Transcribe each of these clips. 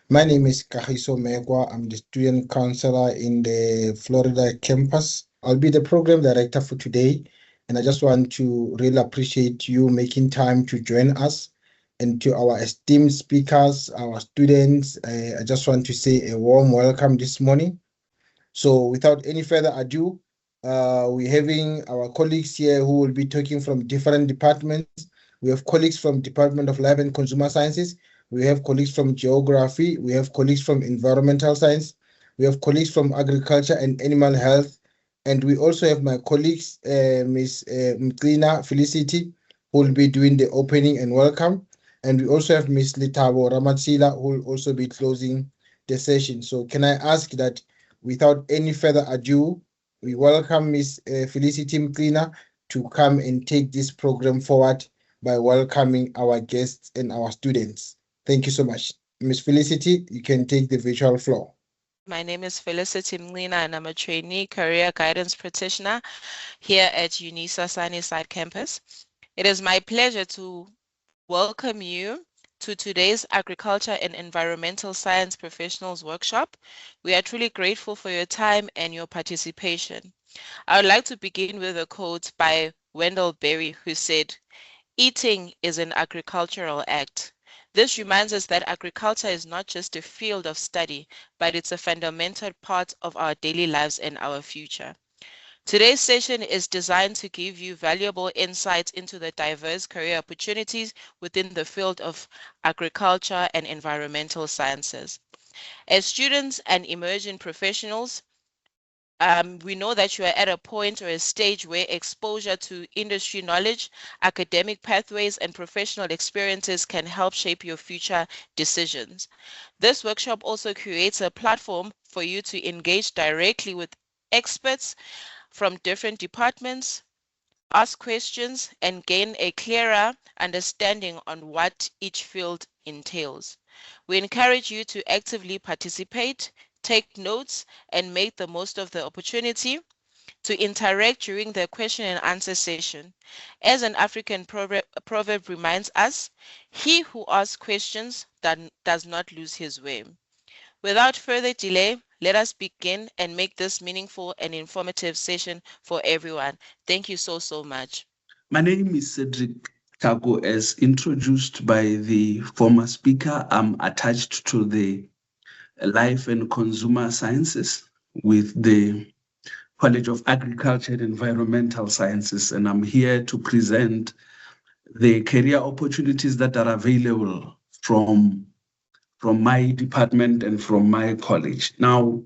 My name is Kahiso Megwa. I'm the student counselor in the Florida campus. I'll be the program director for today. And I just want to really appreciate you making time to join us. And to our esteemed speakers, our students, I just want to say a warm welcome this morning. So without any further ado, we're having our colleagues here who will be talking from different departments. We have colleagues from Department of Life and Consumer Sciences. We have colleagues from Geography. We have colleagues from Environmental Science. We have colleagues from Agriculture and Animal Health. And we also have my colleagues, Ms. Mklina Felicity, who will be doing the opening and welcome. And we also have Ms. Litabo Ramatsila, who will also be closing the session. So can I ask that without any further ado, we welcome Ms. Felicity Mklina to come and take this program forward by welcoming our guests and our students. Thank you so much. Ms. Felicity, you can take the virtual floor. My name is Felicity Mlina, and I'm a trainee career guidance practitioner here at UNISA Sunnyside campus. It is my pleasure to welcome you to today's Agriculture and Environmental Science Professionals Workshop. We are truly grateful for your time and your participation. I would like to begin with a quote by Wendell Berry, who said, "Eating is an agricultural act." This reminds us that agriculture is not just a field of study, but it's a fundamental part of our daily lives and our future. Today's session is designed to give you valuable insights into the diverse career opportunities within the field of agriculture and environmental sciences. As students and emerging professionals, we know that you are at a point or a stage where exposure to industry knowledge, academic pathways, and professional experiences can help shape your future decisions. This workshop also creates a platform for you to engage directly with experts from different departments, ask questions, and gain a clearer understanding on what each field entails. We encourage you to actively participate, take notes, and make the most of the opportunity to interact during the question and answer session. As an African proverb reminds us, he who asks questions does not lose his way. Without further delay, let us begin and make this meaningful and informative session for everyone. Thank you so much. My name is Cedric Tago. As introduced by the former speaker, I'm attached to the Life and Consumer Sciences with the College of Agriculture and Environmental Sciences, and I'm here to present the career opportunities that are available from my department and from my college. Now,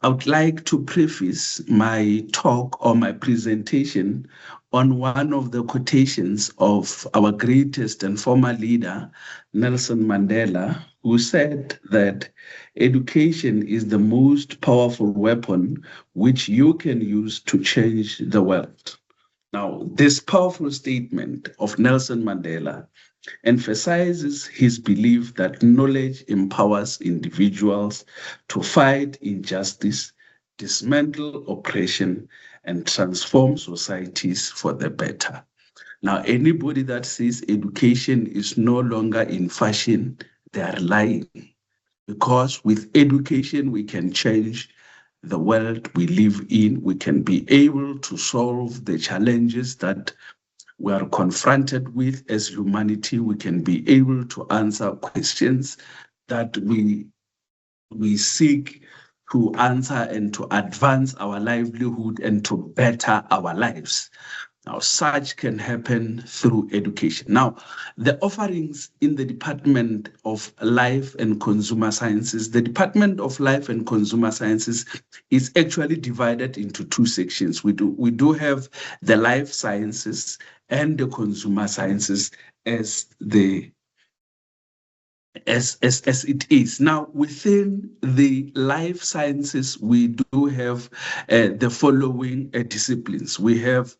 I would like to preface my talk or my presentation on one of the quotations of our greatest and former leader, Nelson Mandela, who said that education is the most powerful weapon which you can use to change the world. Now, this powerful statement of Nelson Mandela emphasizes his belief that knowledge empowers individuals to fight injustice, dismantle oppression, and transform societies for the better. Now, anybody that says education is no longer in fashion, they are lying. Because with education, we can change the world we live in. We can be able to solve the challenges that we are confronted with as humanity. We can be able to answer questions that we seek to answer and to advance our livelihood and to better our lives. Now, such can happen through education. Now, the offerings in the Department of Life and Consumer Sciences, the Department of Life and Consumer Sciences is actually divided into two sections. We do have the life sciences and the consumer sciences as it is. Now, within the life sciences, we do have the following disciplines. We have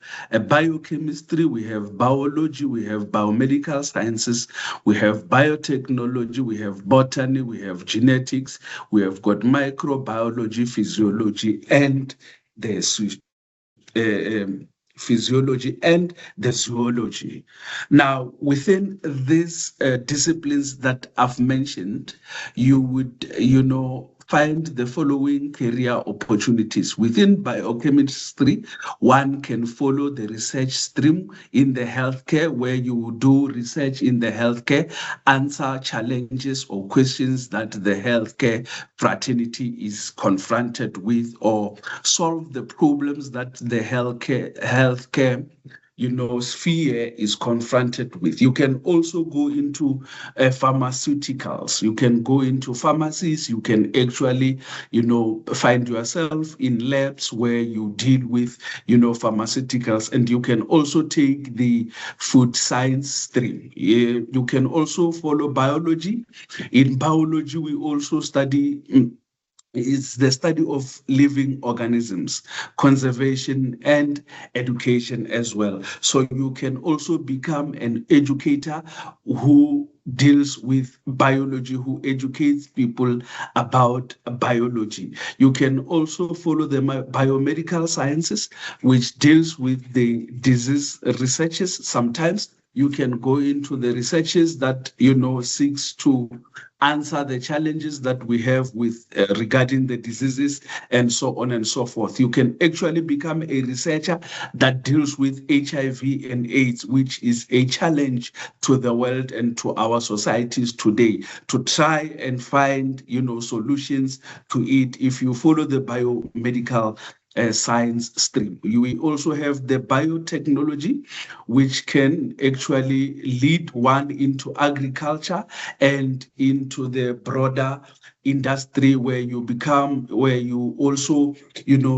biochemistry, we have biology, we have biomedical sciences, we have biotechnology, we have botany, we have genetics, we have got microbiology, physiology, and the physiology, and the zoology. Now, within these disciplines that I've mentioned, you would, find the following career opportunities. Within biochemistry, one can follow the research stream in the healthcare, where you do research in the healthcare, answer challenges or questions that the healthcare fraternity is confronted with, or solve the problems that the healthcare sphere is confronted with. You can also go into pharmaceuticals. You can go into pharmacies. You can actually, find yourself in labs where you deal with, pharmaceuticals, and you can also take the food science stream. You can also follow biology. In biology, we also study it's the study of living organisms, conservation, and education as well. So you can also become an educator who deals with biology, who educates people about biology. You can also follow the biomedical sciences, which deals with the disease researches. Sometimes you can go into the researches that, seeks to answer the challenges that we have with regarding the diseases and so on and so forth. You can actually become a researcher that deals with HIV and AIDS, which is a challenge to the world and to our societies today, to try and find, solutions to it. If you follow the biomedical science stream. We also have the biotechnology, which can actually lead one into agriculture and into the broader industry, where you also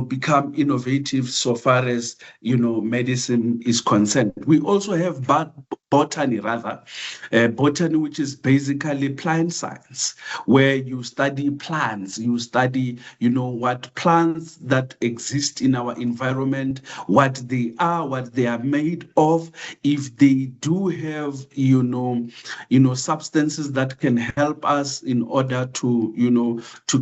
become innovative so far as medicine is concerned. We also have botany, which is basically plant science, where you study plants, you study what plants that exist in our environment, what they are made of, if they do have substances that can help us in order to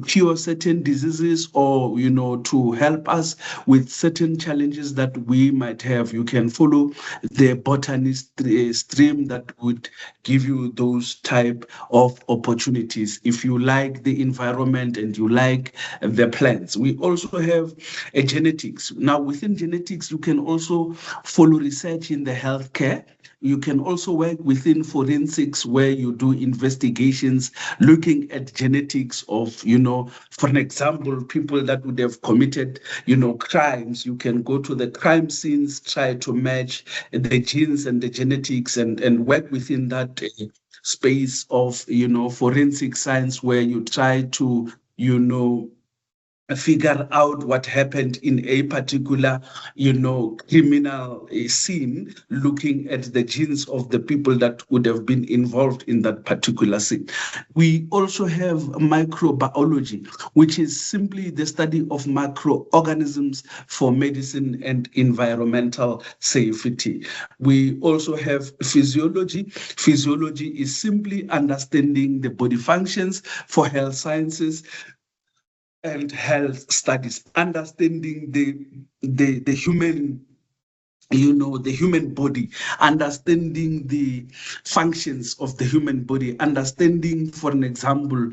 cure certain diseases, or to help us with certain challenges that we might have. You can follow the botany stream that would give you those type of opportunities if you like the environment and you like the plants. We also have genetics. Now, within genetics, you can also follow research in the healthcare. You can also work within forensics, where you do investigations looking at genetics of, for an example, people that would have committed, crimes. You can go to the crime scenes, try to match the genes and the genetics, and work within that space of, forensic science, where you try to, figure out what happened in a particular, criminal scene, looking at the genes of the people that would have been involved in that particular scene. We also have microbiology, which is simply the study of microorganisms for medicine and environmental safety. We also have physiology. Physiology is simply understanding the body functions for health sciences and health studies, understanding the human, the human body, understanding the functions of the human body, understanding, for an example,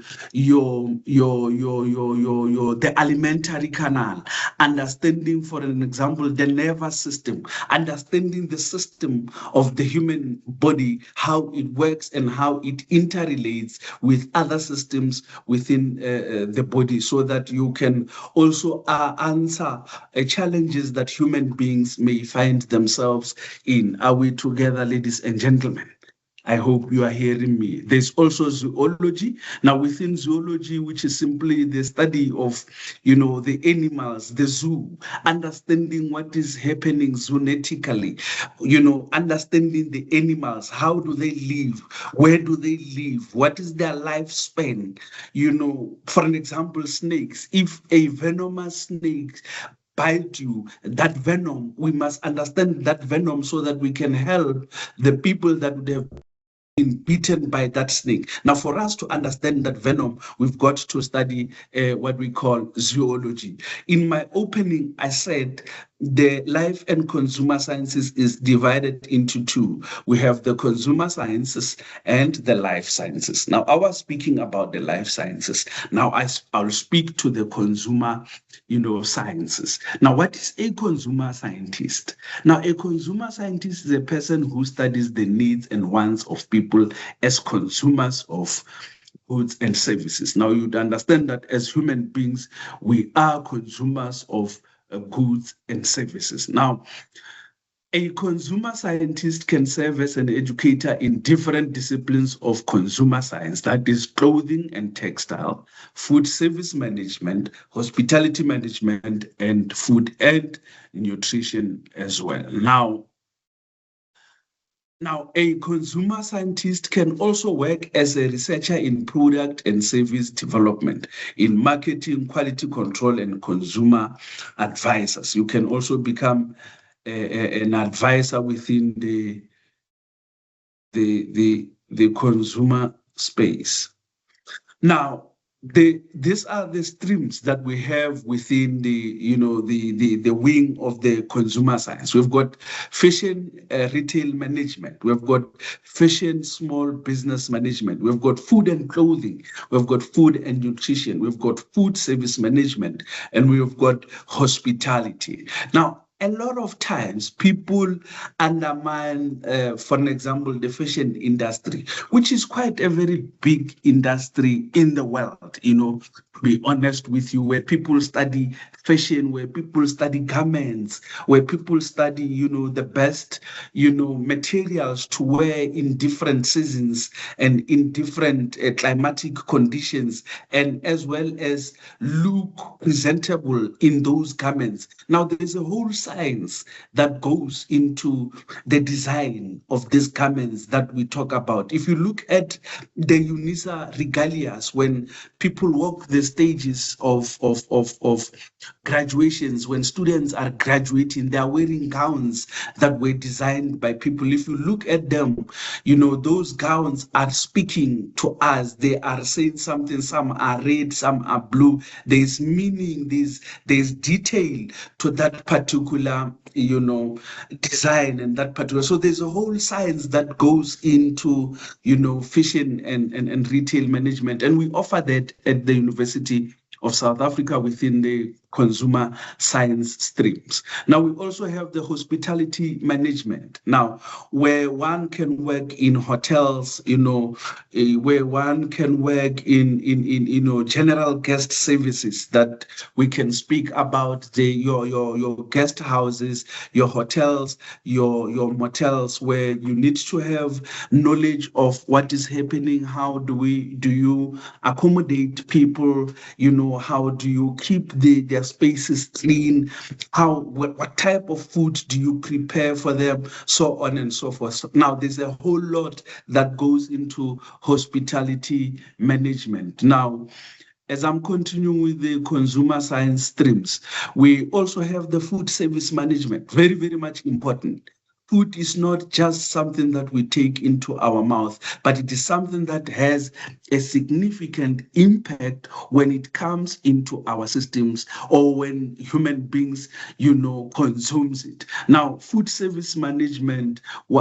the alimentary canal, understanding, for an example, the nervous system, understanding the system of the human body, how it works and how it interrelates with other systems within the body, so that you can also answer challenges that human beings may find themselves in. Are we together, ladies and gentlemen? I hope you are hearing me. There's also zoology. Now, within zoology, which is simply the study of, the animals, the zoo, understanding what is happening zoonotically, understanding the animals, how do they live, where do they live, what is their lifespan, for an example, snakes. If a venomous snake bite you, that venom, we must understand that venom so that we can help the people that would have been bitten by that snake. Now, for us to understand that venom, we've got to study what we call zoology. In my opening, I said the life and consumer sciences is divided into two. We have the consumer sciences and the life sciences. Now, I was speaking about the life sciences. Now, I'll speak to the consumer, sciences. Now, what is a consumer scientist? Now, a consumer scientist is a person who studies the needs and wants of people as consumers of goods and services. Now, you'd understand that as human beings, we are consumers of goods and services. Now, a consumer scientist can serve as an educator in different disciplines of consumer science, that is clothing and textile, food service management, hospitality management, and food and nutrition as well. Now, a consumer scientist can also work as a researcher in product and service development, in marketing, quality control, and consumer advisors. You can also become an advisor within the consumer space. Now, these are the streams that we have within the wing of the consumer science. We've got fashion retail management. We've got fashion small business management. We've got food and clothing. We've got food and nutrition. We've got food service management, and we've got hospitality. Now, a lot of times people undermine, for an example, the fashion industry, which is quite a very big industry in the world, to be honest with you, where people study fashion, where people study garments, where people study, the best, materials to wear in different seasons and in different climatic conditions, and as well as look presentable in those garments. Now, there's a whole science that goes into the design of these garments that we talk about. If you look at the UNISA regalias, when people walk the stages of graduations, when students are graduating, they are wearing gowns that were designed by people. If you look at them, those gowns are speaking to us. They are saying something. Some are red, some are blue. There's meaning, there's detail to that particular design and that particular. So there's a whole science that goes into, fashion and retail management. And we offer that at the University of South Africa within the consumer science streams. Now, we also have the hospitality management. Now, where one can work in hotels, where one can work in general guest services, that we can speak about your guest houses, your hotels, your motels, where you need to have knowledge of what is happening. How do you accommodate people? How do you keep their spaces clean? What type of food do you prepare for them? So on and so forth. So now, there's a whole lot that goes into hospitality management. Now, as I'm continuing with the consumer science streams, we also have the food service management, very, very much important. Food is not just something that we take into our mouth, but it is something that has a significant impact when it comes into our systems, or when human beings, consumes it. Now, food service management,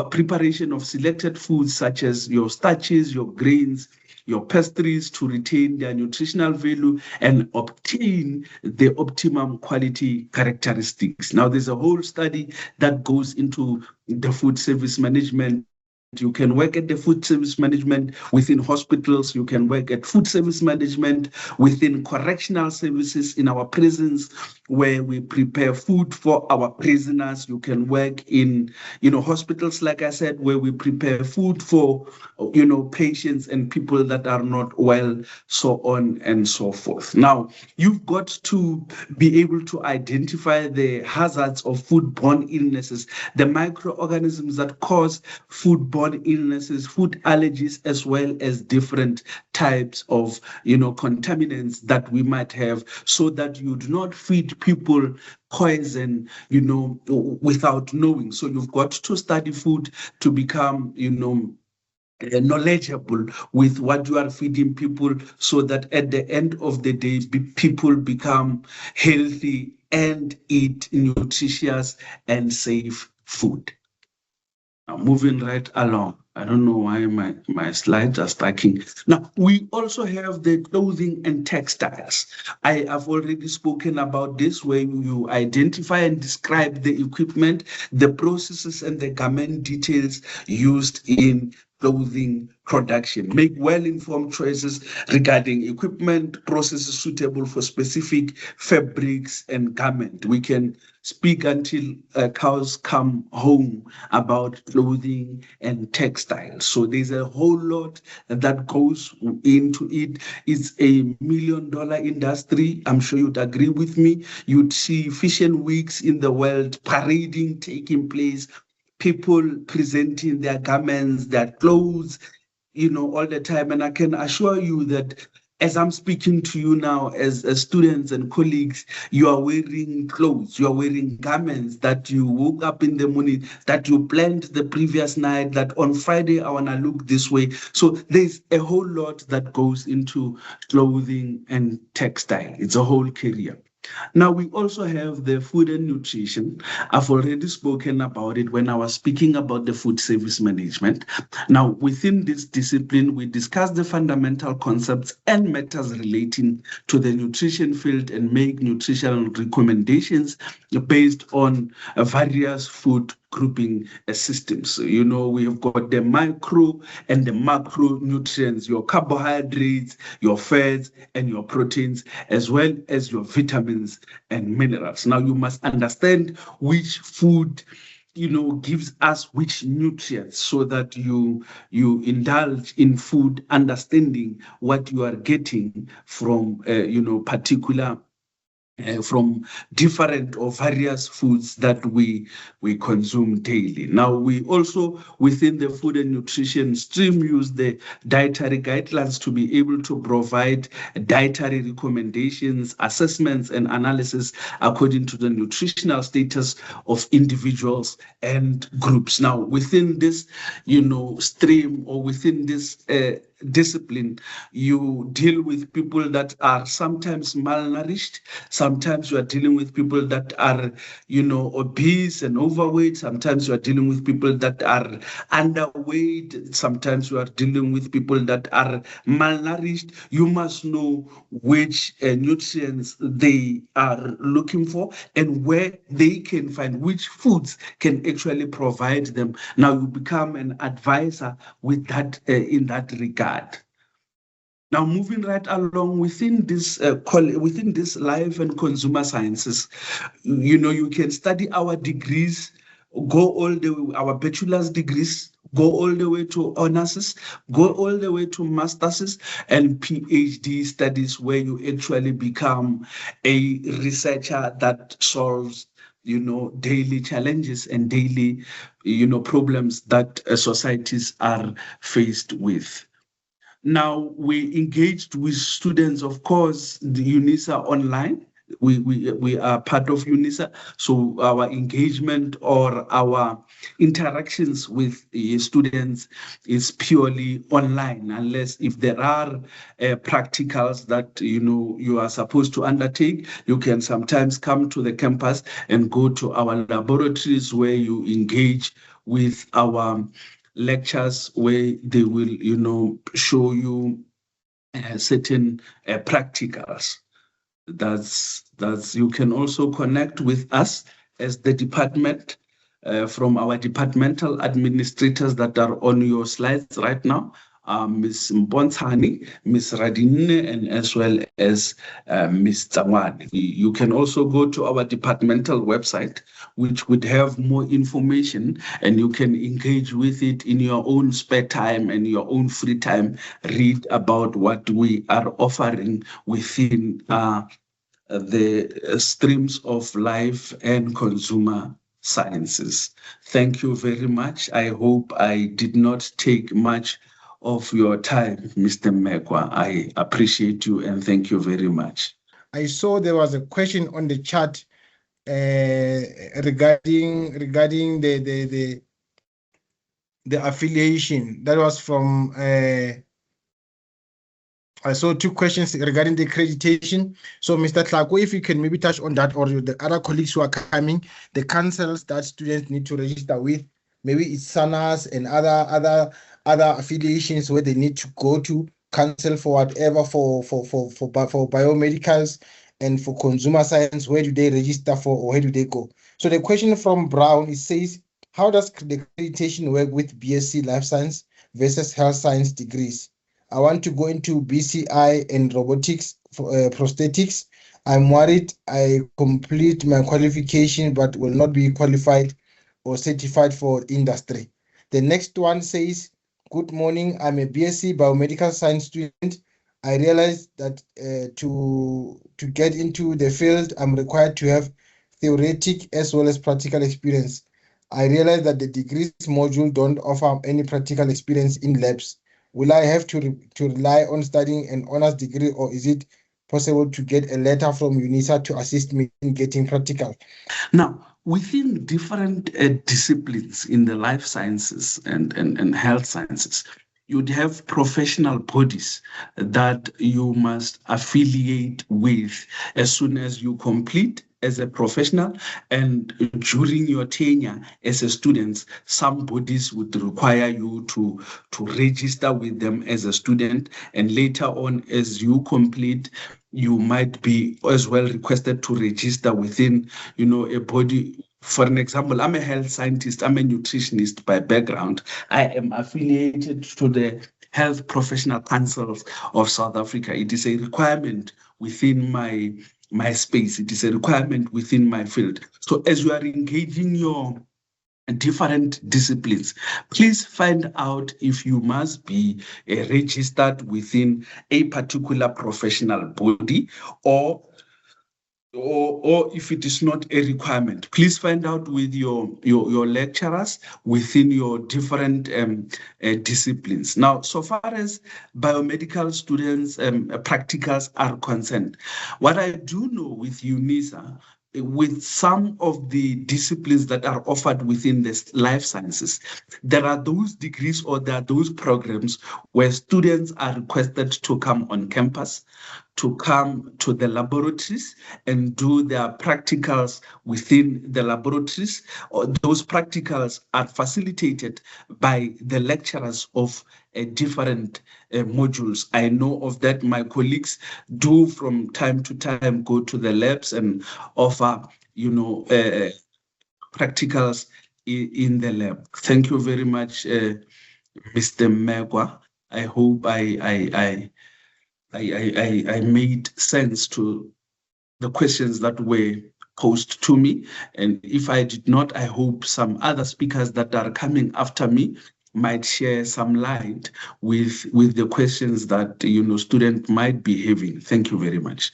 preparation of selected foods such as your starches, your grains, your pastries, to retain their nutritional value and obtain the optimum quality characteristics. Now, there's a whole study that goes into the food service management. You can work at the food service management within hospitals. You can work at food service management within correctional services in our prisons, where we prepare food for our prisoners. You can work in, hospitals, like I said, where we prepare food for, patients and people that are not well, so on and so forth. Now, you've got to be able to identify the hazards of foodborne illnesses, the microorganisms that cause foodborne illnesses, food allergies, as well as different types of, contaminants that we might have, so that you do not feed people poison, without knowing. So you've got to study food to become, knowledgeable with what you are feeding people, so that at the end of the day, people become healthy and eat nutritious and safe food. Now, moving right along. I don't know why my slides are stacking. Now, we also have the clothing and textiles. I have already spoken about this, where you identify and describe the equipment, the processes, and the garment details used in clothing production. Make well-informed choices regarding equipment, processes suitable for specific fabrics and garment. We can speak until cows come home about clothing and textiles. So there's a whole lot that goes into it. It's a $1 million industry. I'm sure you'd agree with me. You'd see fashion weeks in the world, parading taking place, people presenting their garments, their clothes, all the time. And I can assure you that as I'm speaking to you now, as students and colleagues, you are wearing clothes, you are wearing garments that you woke up in the morning, that you planned the previous night, that on Friday I want to look this way. So there's a whole lot that goes into clothing and textile. It's a whole career. Now, we also have the food and nutrition. I've already spoken about it when I was speaking about the food service management. Now, within this discipline, we discuss the fundamental concepts and matters relating to the nutrition field and make nutritional recommendations based on various food grouping systems. We have got the micro and the macronutrients, your carbohydrates, your fats, and your proteins, as well as your vitamins and minerals. Now, you must understand which food gives us which nutrients, so that you indulge in food, understanding what you are getting from particular from different or various foods that we consume daily. Now, we also, within the food and nutrition stream, use the dietary guidelines to be able to provide dietary recommendations, assessments, and analysis according to the nutritional status of individuals and groups. Now, within this, stream, or within this discipline, you deal with people that are sometimes malnourished. Sometimes you are dealing with people that are, obese and overweight. Sometimes you are dealing with people that are underweight. Sometimes you are dealing with people that are malnourished. You must know which nutrients they are looking for and where they can find which foods can actually provide them. Now you become an advisor with that in that regard. Now, moving right along within this life and consumer sciences, you can study our degrees, go all the way, our bachelor's degrees, go all the way to honors, go all the way to masters and PhD studies, where you actually become a researcher that solves daily challenges and daily problems that societies are faced with. Now, we engaged with students, of course, the UNISA online. We are part of UNISA, so our engagement or our interactions with students is purely online, unless if there are practicals that you are supposed to undertake. You can sometimes come to the campus and go to our laboratories, where you engage with our lectures, where they will show you certain practicals. That's you can also connect with us as the department from our departmental administrators that are on your slides right now. Ms. Mbontani, Ms. Radine, and as well as Ms. Tsangwane. You can also go to our departmental website, which would have more information, and you can engage with it in your own spare time and your own free time. Read about what we are offering within the streams of life and consumer sciences. Thank you very much. I hope I did not take much of your time, Mr. Mekwa. I appreciate you and thank you very much. I saw there was a question on the chat regarding the affiliation. That was from I saw two questions regarding the accreditation. So, Mr. Tlako, if you can maybe touch on that, or the other colleagues who are coming, the councils that students need to register with, maybe it's SANAS and other affiliations where they need to go to council for whatever for biomedicals and for consumer science. Where do they register for, or where do they go? So the question from Brown, it says, how does the accreditation work with BSc Life Science versus Health Science degrees? I want to go into BCI and robotics, prosthetics. I'm worried I complete my qualification but will not be qualified or certified for industry. The next one says, good morning, I'm a BSc biomedical science student. I realized that to get into the field, I'm required to have theoretic as well as practical experience. I realized that the degrees module don't offer any practical experience in labs. Will I have to rely on studying an honors degree, or is it possible to get a letter from UNISA to assist me in getting practical? Now, within different disciplines in the life sciences and health sciences, you'd have professional bodies that you must affiliate with as soon as you complete as a professional, and during your tenure as a student, some bodies would require you to register with them as a student, and later on as you complete, you might be as well requested to register within, a body. For an example, I'm a health scientist, I'm a nutritionist by background. I am affiliated to the Health Professional Council of South Africa. It is a requirement within my space. It is a requirement within my field. So as you are engaging your different disciplines, please find out if you must be registered within a particular professional body, or if it is not a requirement, please find out with your lecturers within your different disciplines. Now, so far as biomedical students' practicals are concerned, what I do know with UNISA, with some of the disciplines that are offered within the life sciences, there are those degrees or there are those programs where students are requested to come on campus, to come to the laboratories and do their practicals within the laboratories. Those practicals are facilitated by the lecturers of different modules. I know of that. My colleagues do from time to time go to the labs and offer, practicals in the lab. Thank you very much, Mr. Megwa. I hope I made sense to the questions that were posed to me. And if I did not, I hope some other speakers that are coming after me might share some light with the questions that, students might be having. Thank you very much.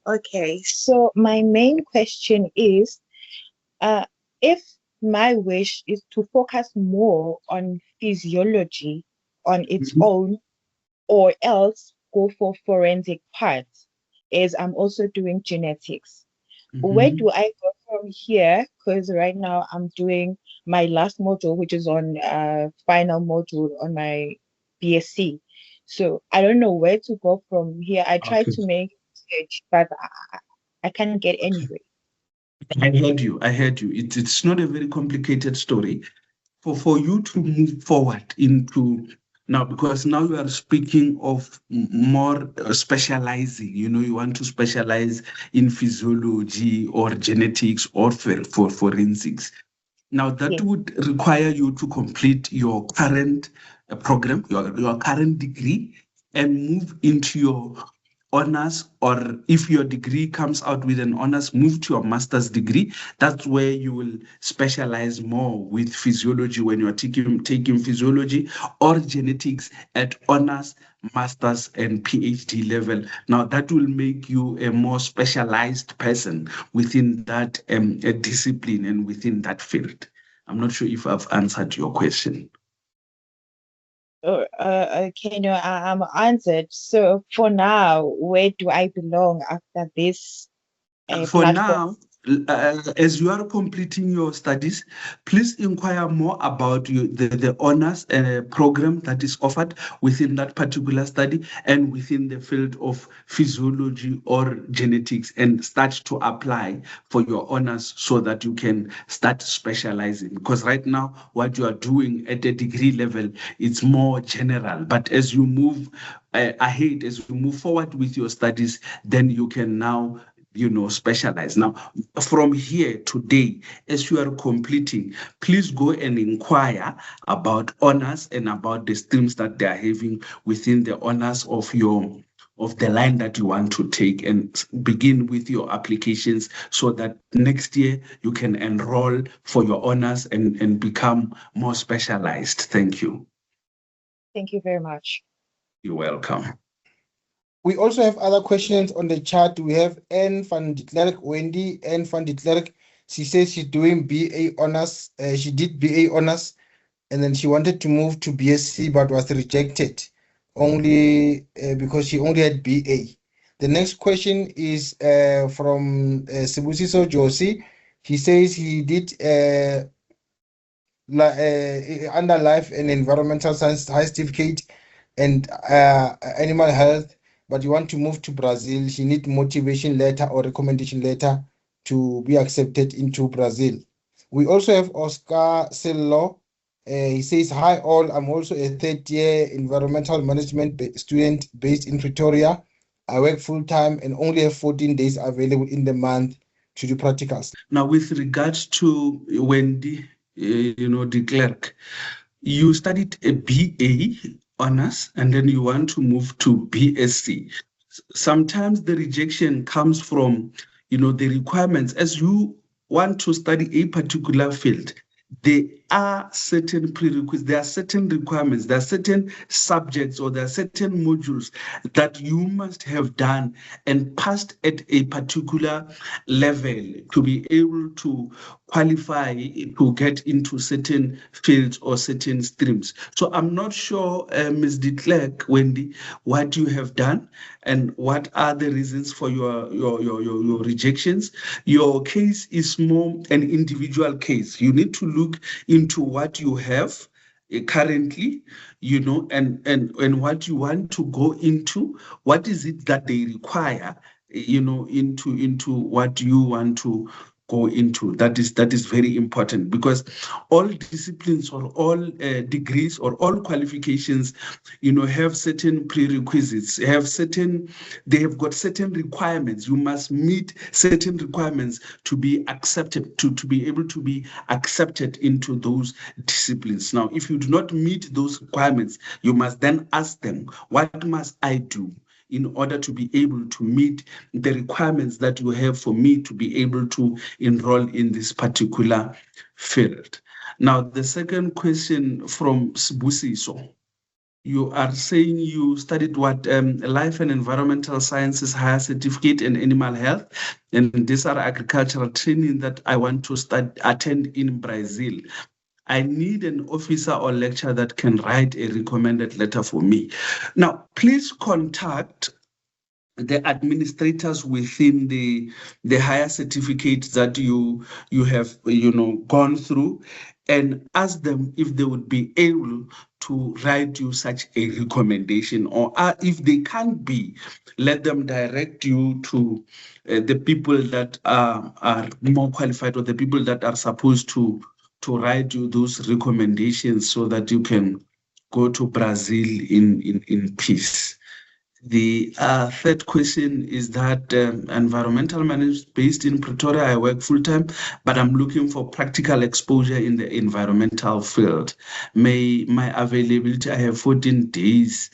Okay, so my main question is, if my wish is to focus more on physiology on its own, or else go for forensic parts, as I'm also doing genetics. Where do I go from here? Because right now I'm doing my last module, which is on final module on my BSc. So I don't know where to go from here. I tried to make research, but I can't get anywhere. I heard you. It's not a very complicated story. For you to move forward into now, because now you are speaking of more specializing, you want to specialize in physiology or genetics or for forensics. Now that would require you to complete your current program, your current degree, and move into your honors, or if your degree comes out with an honors, move to your master's degree. That's where you will specialize more with physiology when you're taking physiology or genetics at honors, master's, and PhD level. Now that will make you a more specialized person within that discipline and within that field. I'm not sure if I've answered your question. Okay, no, I'm answered. So for now, where do I belong after this For platform? now, as you are completing your studies, please inquire more about the honors program that is offered within that particular study and within the field of physiology or genetics, and start to apply for your honors so that you can start specializing. Because right now, what you are doing at the degree level, it's more general. But as you move ahead, as you move forward with your studies, then you can now specialize. Now, from here today, as you are completing, please go and inquire about honors and about the streams that they are having within the honors of the line that you want to take, and begin with your applications so that next year you can enroll for your honors and become more specialized. Thank you. Thank you very much. You're welcome. We also have other questions on the chat. We have Anne van de Klerk, Wendy Anne van de Klerk. She says she's doing BA honors. She did BA honors, and then she wanted to move to BSc but was rejected only because she only had BA. The next question is from Sibusiso Josie. He says he did under life and environmental science high certificate and animal health, but you want to move to Brazil. She need motivation letter or recommendation letter to be accepted into Brazil. We also have Oscar Sello. He says, hi all, I'm also a third-year environmental management student based in Pretoria. I work full-time and only have 14 days available in the month to do practicals. Now, with regards to Wendy, de Klerk, you studied a BA honors and then you want to move to BSc. Sometimes the rejection comes from, the requirements. As you want to study a particular field, there are certain prerequisites, there are certain requirements, there are certain subjects, or there are certain modules that you must have done and passed at a particular level to be able to qualify to get into certain fields or certain streams. So I'm not sure, Ms. de Klerk, Wendy, what you have done and what are the reasons for your rejections. Your case is more an individual case. You need to look into what you have currently, and what you want to go into. What is it that they require, into what you want to go into. That is very important, because all disciplines or all degrees or all qualifications, have certain prerequisites, they have got certain requirements. You must meet certain requirements to be accepted, to be able to be accepted into those disciplines. Now, if you do not meet those requirements, you must then ask them, what must I do in order to be able to meet the requirements that you have for me to be able to enroll in this particular field? Now, the second question from Sibusiso. You are saying you studied what? Life and Environmental Sciences Higher Certificate in Animal Health, and these are agricultural training that I want to attend in Brazil. I need an officer or lecturer that can write a recommended letter for me. Now, please contact the administrators within the higher certificates that you have gone through, and ask them if they would be able to write you such a recommendation, or if they can't be, let them direct you to the people that are more qualified, or the people that are supposed to write you those recommendations, so that you can go to Brazil in peace. The third question is that environmental management based in Pretoria, I work full-time, but I'm looking for practical exposure in the environmental field. My availability, I have 14 days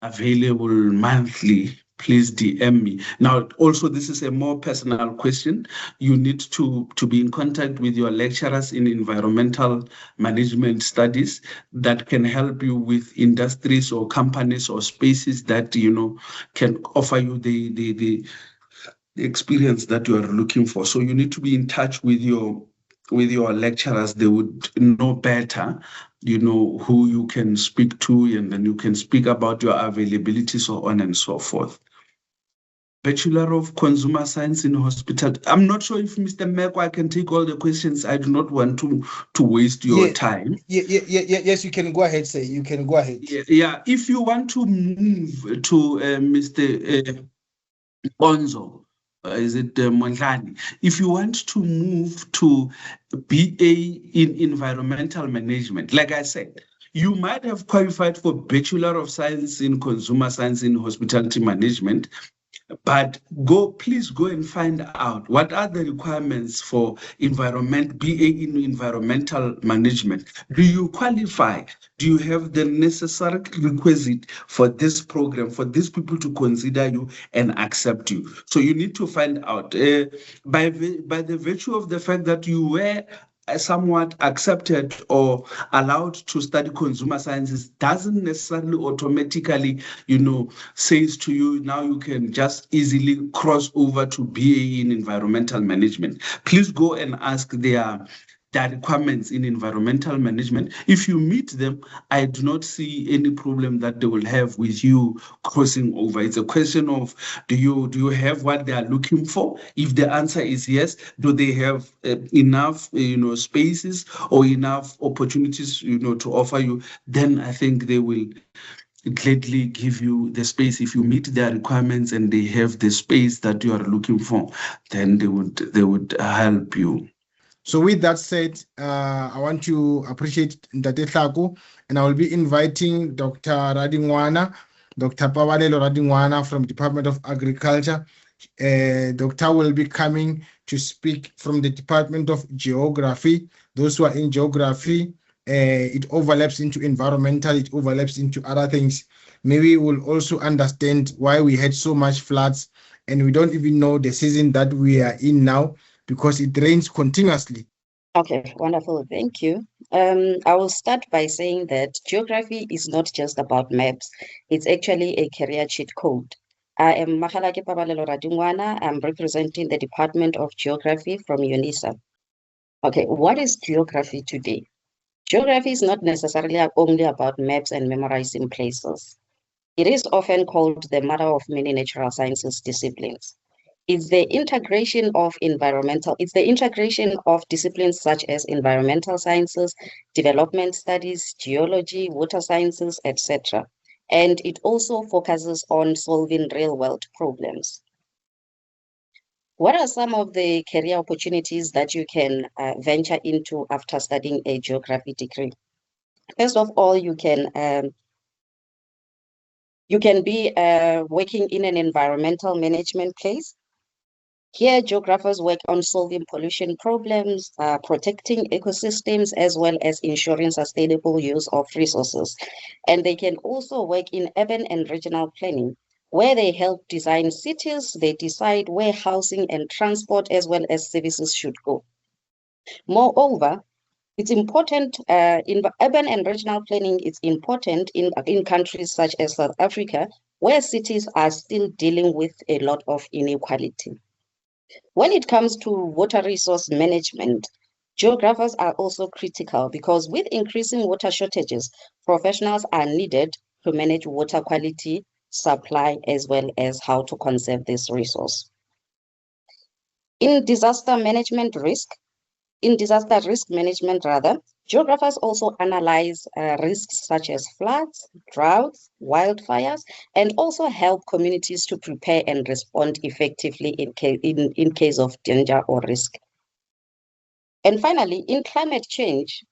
available monthly. Please DM me. Now, also, this is a more personal question. You need to be in contact with your lecturers in environmental management studies that can help you with industries or companies or spaces that, can offer you the experience that you are looking for. So you need to be in touch with your lecturers. They would know better, who you can speak to, and then you can speak about your availability, so on and so forth. Bachelor of Consumer Science in Hospitality. I'm not sure if Mr. Mekwa can take all the questions. I do not want to waste your time. Yes, you can go ahead, sir. You can go ahead. Yeah. If you want to move to Mr. Onzo, is it Mondlane? If you want to move to BA in Environmental Management, like I said, you might have qualified for Bachelor of Science in Consumer Science in Hospitality Management, but please go and find out what are the requirements for BA in environmental management. Do you qualify? Do you have the necessary requisite for this program, for these people to consider you and accept you? So you need to find out by the virtue of the fact that you were somewhat accepted or allowed to study consumer sciences doesn't necessarily automatically, says to you, now you can just easily cross over to BA in environmental management. Please go and ask their requirements in environmental management. If you meet them, I do not see any problem that they will have with you crossing over. It's a question of, do you have what they are looking for? If the answer is yes, do they have enough spaces or enough opportunities to offer you? Then I think they will gladly give you the space. If you meet their requirements and they have the space that you are looking for, then they would help you. So with that said, I want to appreciate Ntate Hlaku, and I will be inviting Dr. Radingwana, Dr. Pabalelo Radingwana from Department of Agriculture. Doctor will be coming to speak from the Department of Geography. Those who are in geography, it overlaps into environmental, it overlaps into other things. Maybe we'll also understand why we had so much floods and we don't even know the season that we are in now, because it rains continuously. Okay, wonderful. Thank you. I will start by saying that geography is not just about maps. It's actually a career cheat code. I am Makgalake Pabalelo Radingwana. I'm representing the Department of Geography from UNISA. Okay, what is geography today? Geography is not necessarily only about maps and memorizing places. It is often called the mother of many natural sciences disciplines. It's the integration of disciplines such as environmental sciences, development studies, geology, water sciences, etc. And it also focuses on solving real-world problems. What are some of the career opportunities that you can venture into after studying a geography degree? First of all, you can be working in an environmental management place. Here, geographers work on solving pollution problems, protecting ecosystems, as well as ensuring sustainable use of resources. And they can also work in urban and regional planning, where they help design cities, they decide where housing and transport, as well as services should go. Moreover, it's important in urban and regional planning, it's important in countries such as South Africa, where cities are still dealing with a lot of inequality. When it comes to water resource management, geographers are also critical because with increasing water shortages, professionals are needed to manage water quality, supply, as well as how to conserve this resource. In disaster risk management, geographers also analyze risks such as floods, droughts, wildfires, and also help communities to prepare and respond effectively in case of danger or risk. And finally, in climate change,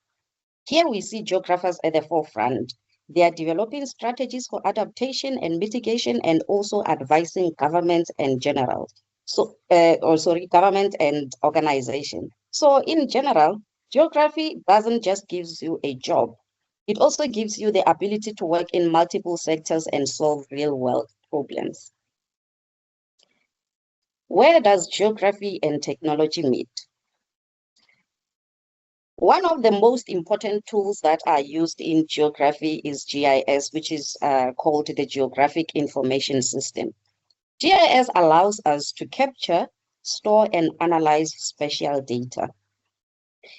here we see geographers at the forefront. They are developing strategies for adaptation and mitigation and also advising governments and government and organization. So in general, geography doesn't just give you a job. It also gives you the ability to work in multiple sectors and solve real-world problems. Where does geography and technology meet? One of the most important tools that are used in geography is GIS, which is called the Geographic Information System. GIS allows us to capture, store, and analyze spatial data.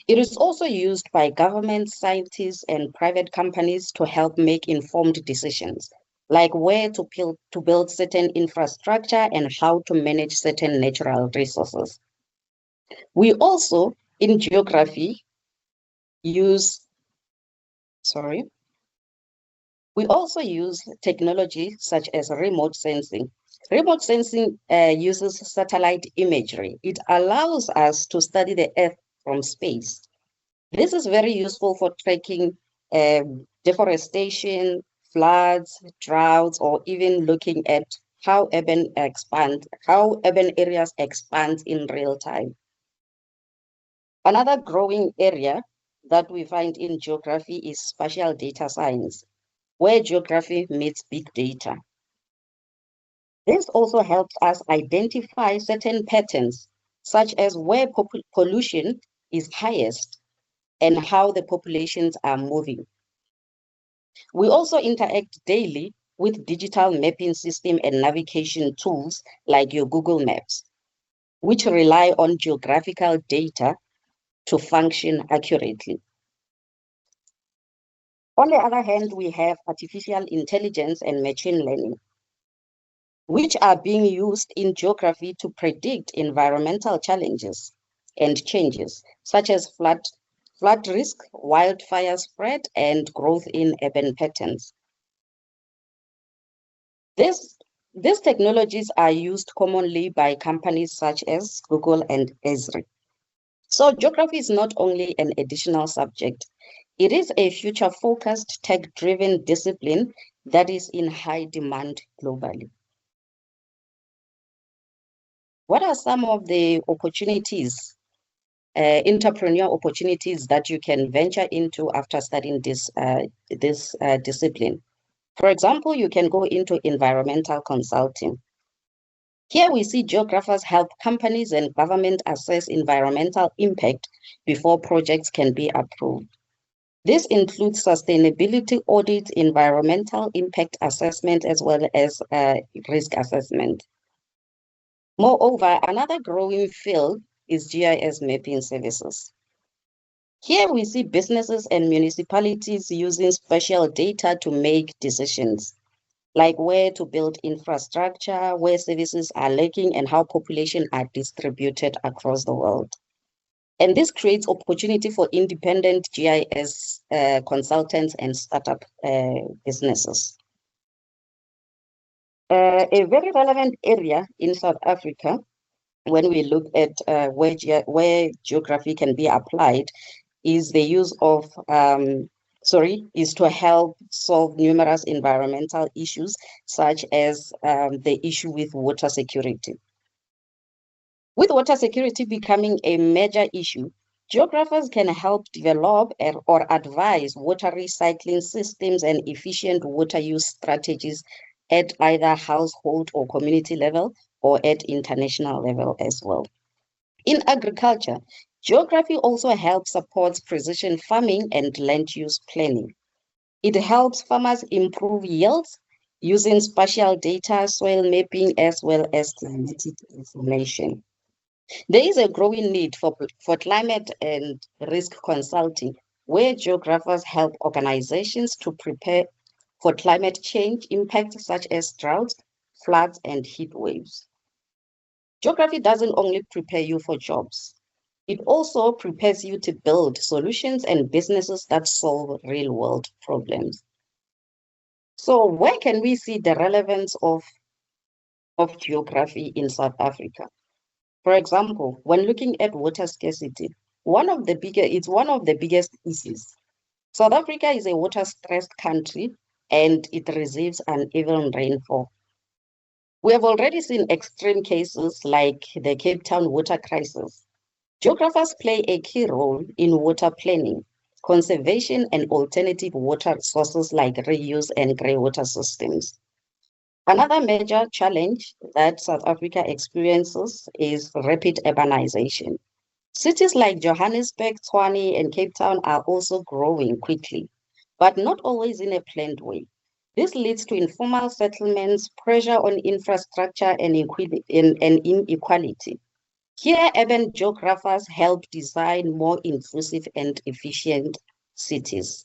It is also used by government, scientists, and private companies to help make informed decisions. like where to build certain infrastructure and how to manage certain natural resources. We also, in geography, use technology such as remote sensing. Remote sensing uses satellite imagery. It allows us to study the Earth from space. This is very useful for tracking deforestation, floods, droughts, or even looking at how urban areas expand in real time. Another growing area that we find in geography is spatial data science, where geography meets big data. This also helps us identify certain patterns, such as where pollution is highest and how the populations are moving. We also interact daily with digital mapping system and navigation tools like your Google Maps, which rely on geographical data to function accurately. On the other hand, we have artificial intelligence and machine learning, which are being used in geography to predict environmental challenges and changes, such as flood risk, wildfire spread, and growth in urban patterns. These technologies are used commonly by companies such as Google and Esri. So geography is not only an additional subject, it is a future-focused, tech-driven discipline that is in high demand globally. What are some of the opportunities, entrepreneurial opportunities that you can venture into after studying this discipline? For example, you can go into environmental consulting. Here we see geographers help companies and government assess environmental impact before projects can be approved. This includes sustainability audit, environmental impact assessment, as well as risk assessment. Moreover, another growing field is GIS mapping services. Here we see businesses and municipalities using spatial data to make decisions, like where to build infrastructure, where services are lacking, and how population are distributed across the world. And this creates opportunity for independent GIS consultants and startup businesses. A very relevant area in South Africa, when we look at where geography can be applied, is the use of, is to help solve numerous environmental issues, such as the issue with water security. With water security becoming a major issue, geographers can help develop or advise water recycling systems and efficient water use strategies at either household or community level or at international level as well. In agriculture, geography also helps support precision farming and land use planning. It helps farmers improve yields using spatial data, soil mapping, as well as climatic information. There is a growing need for climate and risk consulting, where geographers help organizations to prepare for climate change impacts such as droughts, floods, and heat waves. Geography doesn't only prepare you for jobs, it also prepares you to build solutions and businesses that solve real-world problems. So where can we see the relevance of geography in South Africa? For example, when looking at water scarcity, it's one of the biggest issues. South Africa is a water-stressed country and it receives uneven rainfall. We have already seen extreme cases like the Cape Town water crisis. Geographers play a key role in water planning, conservation, and alternative water sources like reuse and grey water systems. Another major challenge that South Africa experiences is rapid urbanization. Cities like Johannesburg, Tshwane, and Cape Town are also growing quickly, but not always in a planned way. This leads to informal settlements, pressure on infrastructure, and inequality. Here, urban geographers help design more inclusive and efficient cities.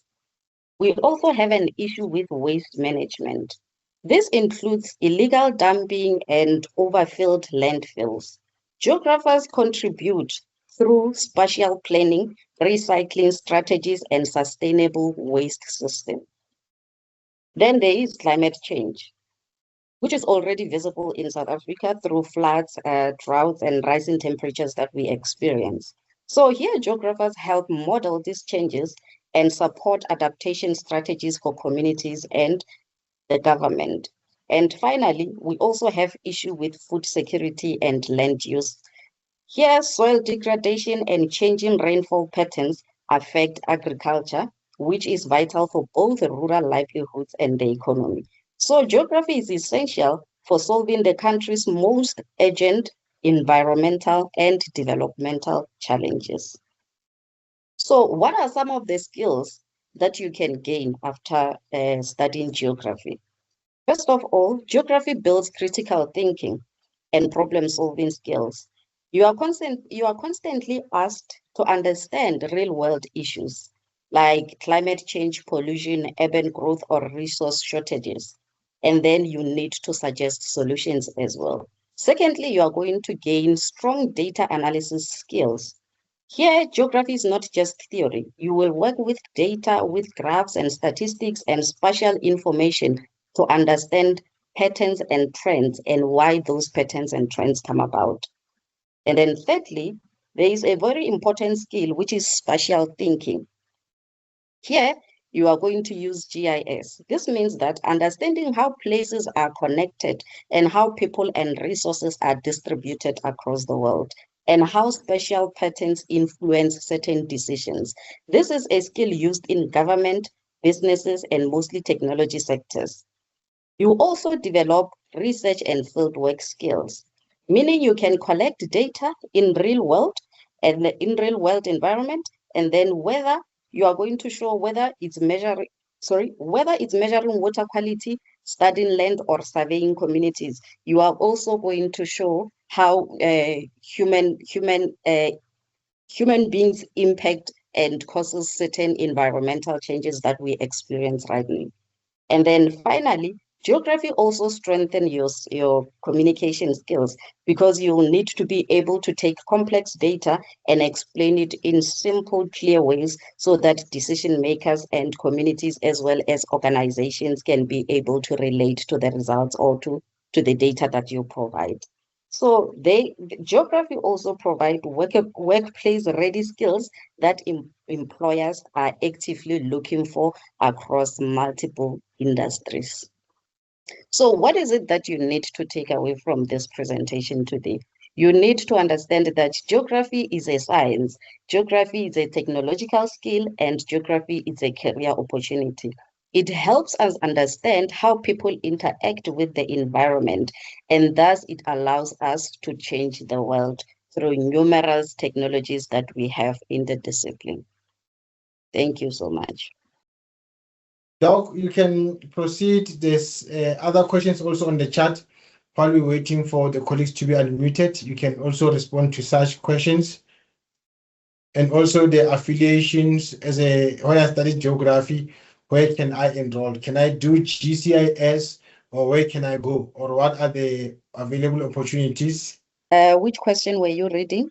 We also have an issue with waste management. This includes illegal dumping and overfilled landfills. Geographers contribute through spatial planning, recycling strategies, and sustainable waste systems. Then there is climate change, which is already visible in South Africa through floods, droughts, and rising temperatures that we experience. So here, geographers help model these changes and support adaptation strategies for communities and the government. And finally, we also have issue with food security and land use. Here, soil degradation and changing rainfall patterns affect agriculture, which is vital for both rural livelihoods and the economy. So geography is essential for solving the country's most urgent environmental and developmental challenges. So what are some of the skills that you can gain after studying geography? First of all, geography builds critical thinking and problem-solving skills. You are constantly asked to understand real-world issues like climate change, pollution, urban growth, or resource shortages. And then you need to suggest solutions as well. Secondly, you are going to gain strong data analysis skills. Here, geography is not just theory. You will work with data, with graphs and statistics and spatial information to understand patterns and trends and why those patterns and trends come about. And then thirdly, there is a very important skill, which is spatial thinking. Here, you are going to use GIS. This means that understanding how places are connected and how people and resources are distributed across the world, and how spatial patterns influence certain decisions. This is a skill used in government, businesses, and mostly technology sectors. You also develop research and fieldwork skills, meaning you can collect data in real world and in real world environment, and then whether you are going to show whether it's measuring water quality, studying land, or surveying communities. You are also going to show how human beings impact and causes certain environmental changes that we experience right now. And then finally, geography also strengthens your communication skills, because you will need to be able to take complex data and explain it in simple, clear ways so that decision makers and communities as well as organizations can be able to relate to the results or to the data that you provide. So geography also provide workplace ready skills that employers are actively looking for across multiple industries. So what is it that you need to take away from this presentation today? You need to understand that geography is a science, geography is a technological skill, and geography is a career opportunity. It helps us understand how people interact with the environment, and thus it allows us to change the world through numerous technologies that we have in the discipline. Thank you so much. Doc, you can proceed. There's other questions also on the chat. While we're waiting for the colleagues to be unmuted, you can also respond to such questions. And also the affiliations when I study geography, where can I enroll? Can I do GCIS, or where can I go? Or what are the available opportunities? Which question were you reading?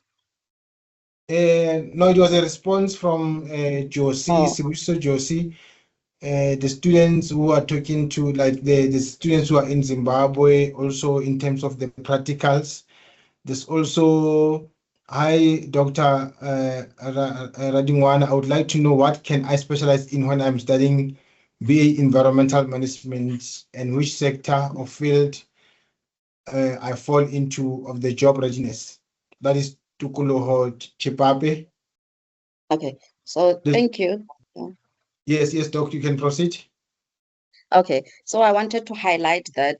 No, it was a response from Josie, Sibusiso Josie. The students who are talking to, like the students who are in Zimbabwe, also in terms of the practicals. There's also, hi, Dr. Radingwana, I would like to know what can I specialize in when I'm studying BA Environmental Management, and which sector or field I fall into of the job readiness. That is Tukuluho Chipape. Okay, so thank you. Yes, Doc, you can proceed. Okay, so I wanted to highlight that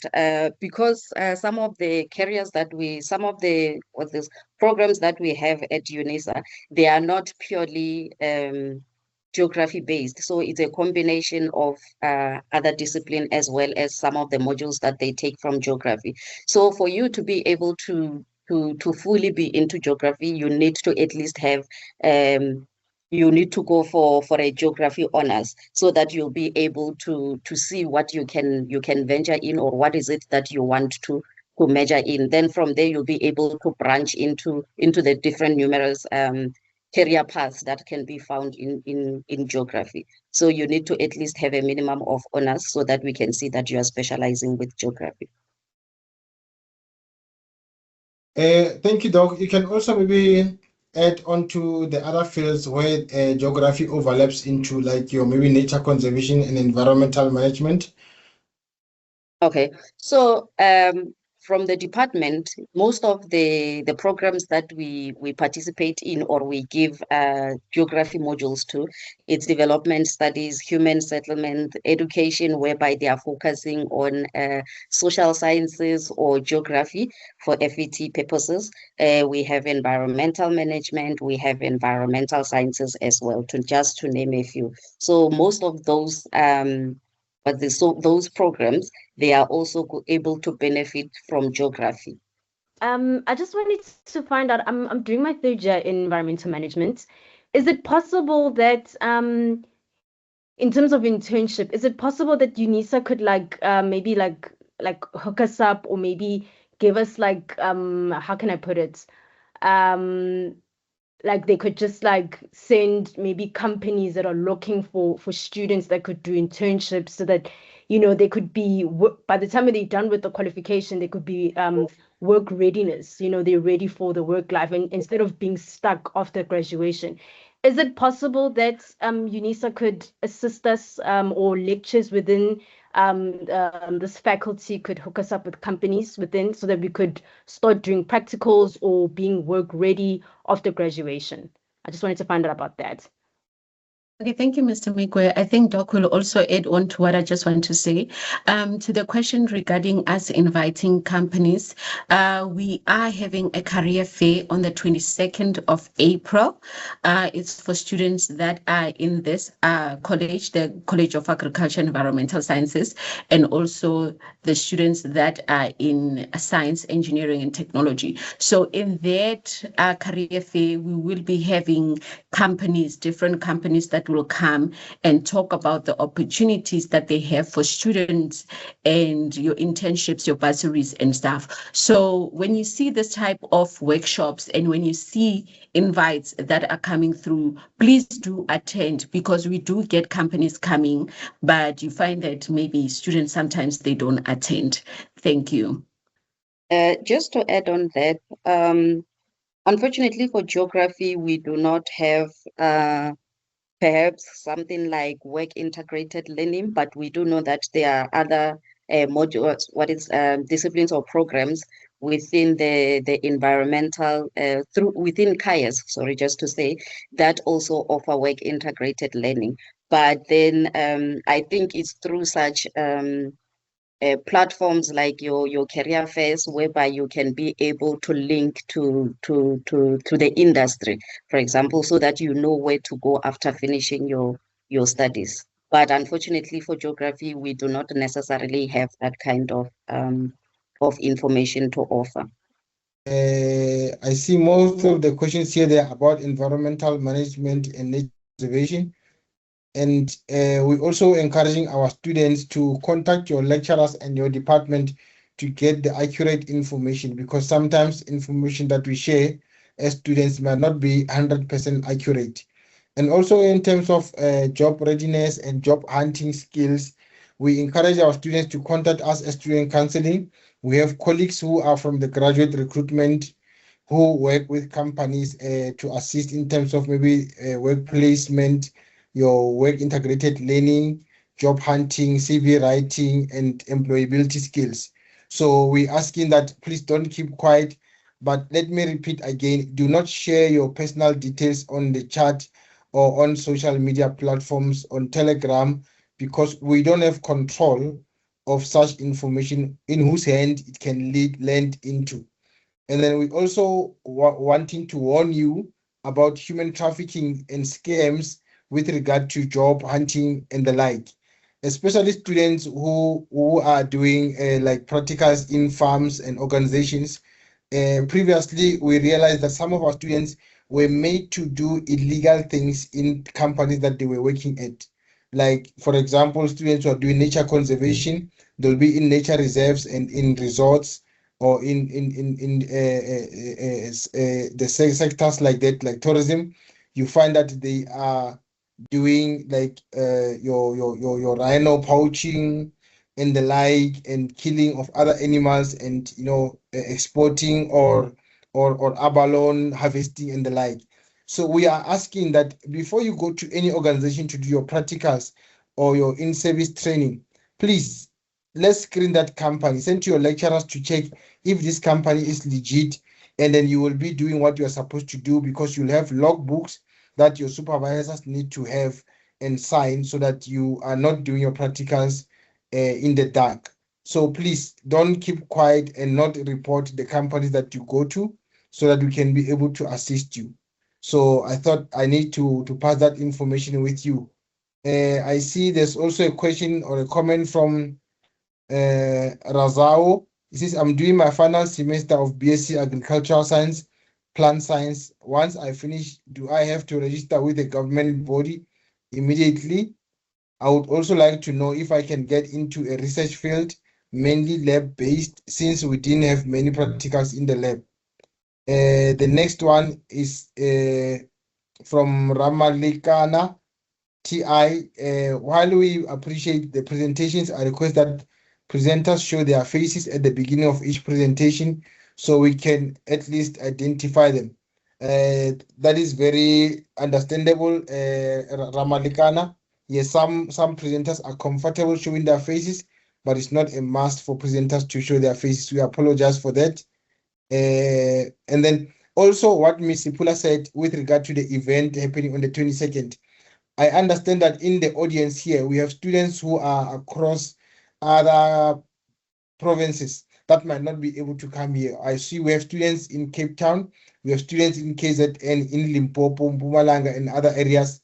because some of the programs that we have at UNISA, they are not purely geography based. So it's a combination of other discipline as well as some of the modules that they take from geography. So for you to be able to fully be into geography, you need to at least have you need to go for a geography honors so that you'll be able to see what you can venture in, or what is it that you want to measure in. Then from there you'll be able to branch into the different numerous career paths that can be found in geography. So you need to at least have a minimum of honors so that we can see that you are specializing with geography. Thank you, Doc. You can also maybe add on to the other fields where geography overlaps into, like your maybe nature conservation and environmental management. Okay, so from the department, most of the programs that we participate in or we give geography modules to, it's development studies, human settlement, education, whereby they are focusing on social sciences or geography for FET purposes. We have environmental management, we have environmental sciences as well, just to name a few. So most of those those programs, they are also able to benefit from geography. I just wanted to find out, I'm doing my third year in environmental management. Is it possible that in terms of internship, is it possible that UNISA could maybe like hook us up, or maybe give us how can I put it? Like they could just send maybe companies that are looking for students that could do internships, so that they could be, by the time they're done with the qualification, they could be work readiness. They're ready for the work life, and instead of being stuck after graduation. Is it possible that UNISA could assist us, or lectures within this faculty could hook us up with companies within, so that we could start doing practicals or being work ready after graduation? I just wanted to find out about that. Okay, thank you, Mr. Migwe. I think Doc will also add on to what I just want to say. To the question regarding us inviting companies, we are having a career fair on the 22nd of April. It's for students that are in this college, the College of Agriculture and Environmental Sciences, and also the students that are in science, engineering, and technology. So in that career fair, we will be having companies, different companies that will come and talk about the opportunities that they have for students and your internships, your bursaries and stuff. So when you see this type of workshops and when you see invites that are coming through, please do attend, because we do get companies coming, but you find that maybe students sometimes they don't attend. Thank you. Just to add on that, unfortunately for geography, we do not have perhaps something like work integrated learning, but we do know that there are other modules, disciplines or programs within the environmental, within CAIAS, sorry, just to say, that also offer work integrated learning. But then I think it's through such platforms like your career fairs, whereby you can be able to link to the industry, for example, so that you know where to go after finishing your studies. But unfortunately for geography, we do not necessarily have that kind of information to offer. I see most of the questions here, they're about environmental management and nature conservation. And we're also encouraging our students to contact your lecturers and your department to get the accurate information, because sometimes information that we share as students might not be 100% accurate. And also in terms of job readiness and job hunting skills, we encourage our students to contact us as student counseling. We have colleagues who are from the graduate recruitment who work with companies to assist in terms of maybe work placement, your work integrated learning, job hunting, CV writing, and employability skills. So we're asking that please don't keep quiet, but let me repeat again, do not share your personal details on the chat or on social media platforms, on Telegram, because we don't have control of such information in whose hand it can land into. And then we also wanting to warn you about human trafficking and scams with regard to job hunting and the like, especially students who are doing like practicals in farms and organizations. Previously, we realized that some of our students were made to do illegal things in companies that they were working at. Like, for example, students who are doing nature conservation, they'll be in nature reserves and in resorts or in the sectors like that, like tourism. You find that they are doing like your rhino poaching and the like, and killing of other animals, and exporting or abalone harvesting and the like. So we are asking that before you go to any organization to do your practicals or your in-service training, please, let's screen that company. Send to your lecturers to check if this company is legit, and then you will be doing what you are supposed to do, because you'll have logbooks that your supervisors need to have and sign, so that you are not doing your practicals in the dark. So please don't keep quiet and not report the companies that you go to, so that we can be able to assist you. So I thought I need to pass that information with you. I see there's also a question or a comment from Razao. He says, I'm doing my final semester of BSc Agricultural Science, Plant Science. Once I finish, do I have to register with a government body immediately? I would also like to know if I can get into a research field, mainly lab-based, since we didn't have many practicals in the lab. The next one is from Ramalikana TI. While we appreciate the presentations, I request that presenters show their faces at the beginning of each presentation, so we can at least identify them. That is very understandable, Ramalikana. Yes, some presenters are comfortable showing their faces, but it's not a must for presenters to show their faces. We apologize for that. And then also what Ms. Sipula said with regard to the event happening on the 22nd. I understand that in the audience here, we have students who are across other provinces that might not be able to come here. I see we have students in Cape Town, we have students in KZN, in Limpopo, Mpumalanga, and other areas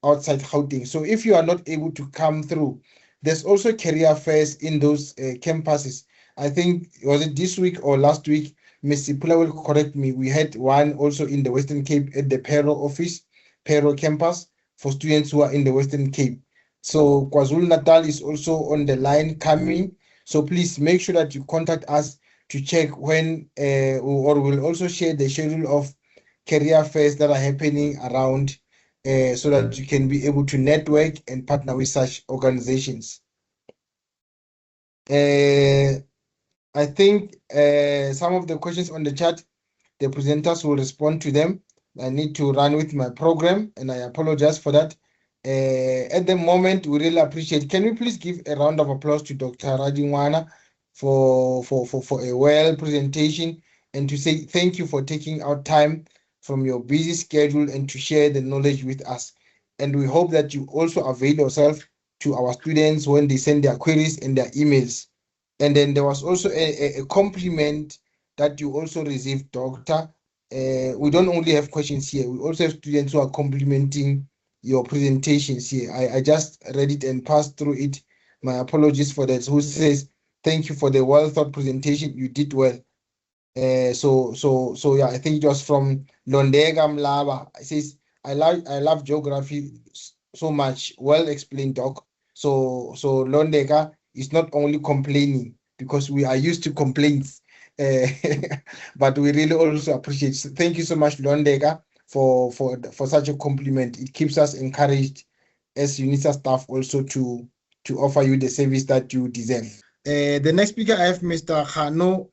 outside Gauteng. So if you are not able to come through, there's also career fairs in those campuses. I think, was it this week or last week? Ms. Sipula will correct me. We had one also in the Western Cape at the Pero office, Pero campus, for students who are in the Western Cape. So KwaZulu-Natal is also on the line coming. So please make sure that you contact us to check when, or we'll also share the schedule of career fairs that are happening around, so that you can be able to network and partner with such organizations. I think some of the questions on the chat, the presenters will respond to them. I need to run with my program, and I apologize for that. At the moment, we really appreciate. Can we please give a round of applause to Dr. Rajingwana for a well presentation, and to say thank you for taking out time from your busy schedule and to share the knowledge with us. And we hope that you also avail yourself to our students when they send their queries and their emails. And then there was also a compliment that you also received, Doctor. We don't only have questions here, we also have students who are complimenting your presentations here. I just read it and passed through it. My apologies for that. Who says, thank you for the well thought presentation, you did well. So yeah, I think it was from Londega Mlaba. It says, I love geography so much. Well explained, Doc. So Londega is not only complaining, because we are used to complaints, but we really also appreciate. Thank you so much, Londega, for such a compliment. It keeps us encouraged as UNISA staff also to offer you the service that you deserve. The next speaker, I have Mr. Khano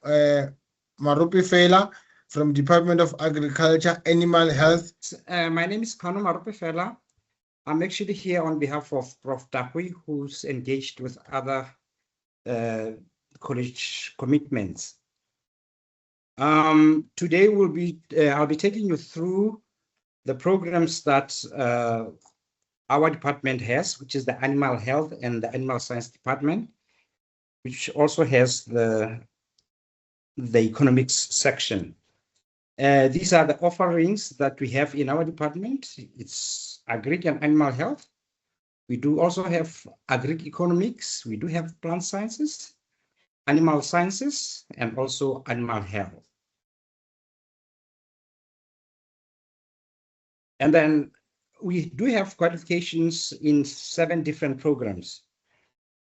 Marupefela from Department of Agriculture, Animal Health. My name is Khano Marupefela. I'm actually here on behalf of Prof. Takwi, who's engaged with other college commitments. Today I'll be taking you through the programs that our department has, which is the Animal Health and the Animal Science Department, which also has the economics section. These are the offerings that we have in our department. It's Agric and Animal Health. We do also have Agric Economics. We do have Plant Sciences, Animal Sciences, and also Animal Health. And then we do have qualifications in 7 different programs.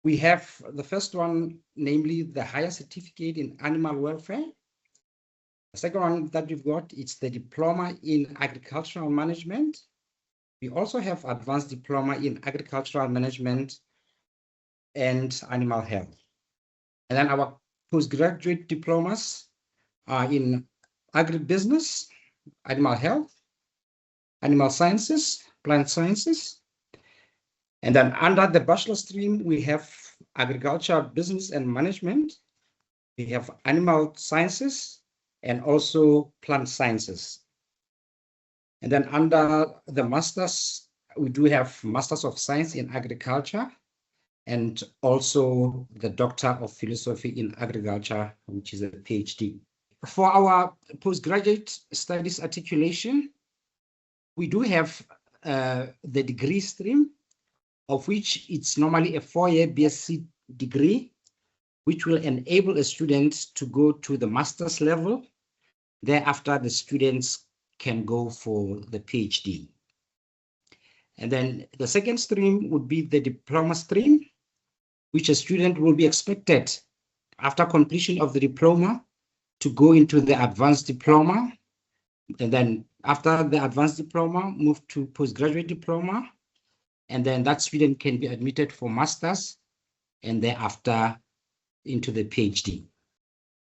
We have the first one, namely the higher certificate in animal welfare. The second one that we've got, it's the diploma in agricultural management. We also have advanced diploma in agricultural management and animal health. And then our postgraduate diplomas are in agribusiness, animal health, animal sciences, plant sciences. And then under the bachelor stream, we have agriculture, business and management. We have animal sciences and also plant sciences. And then under the masters, we do have Masters of Science in Agriculture and also the Doctor of Philosophy in Agriculture, which is a PhD. For our postgraduate studies articulation, we do have the degree stream, of which it's normally a 4-year BSc degree, which will enable a student to go to the master's level. Thereafter, the students can go for the PhD. And then the second stream would be the diploma stream, which a student will be expected after completion of the diploma to go into the advanced diploma. And then after the advanced diploma, move to postgraduate diploma. And then that student can be admitted for master's and thereafter into the PhD.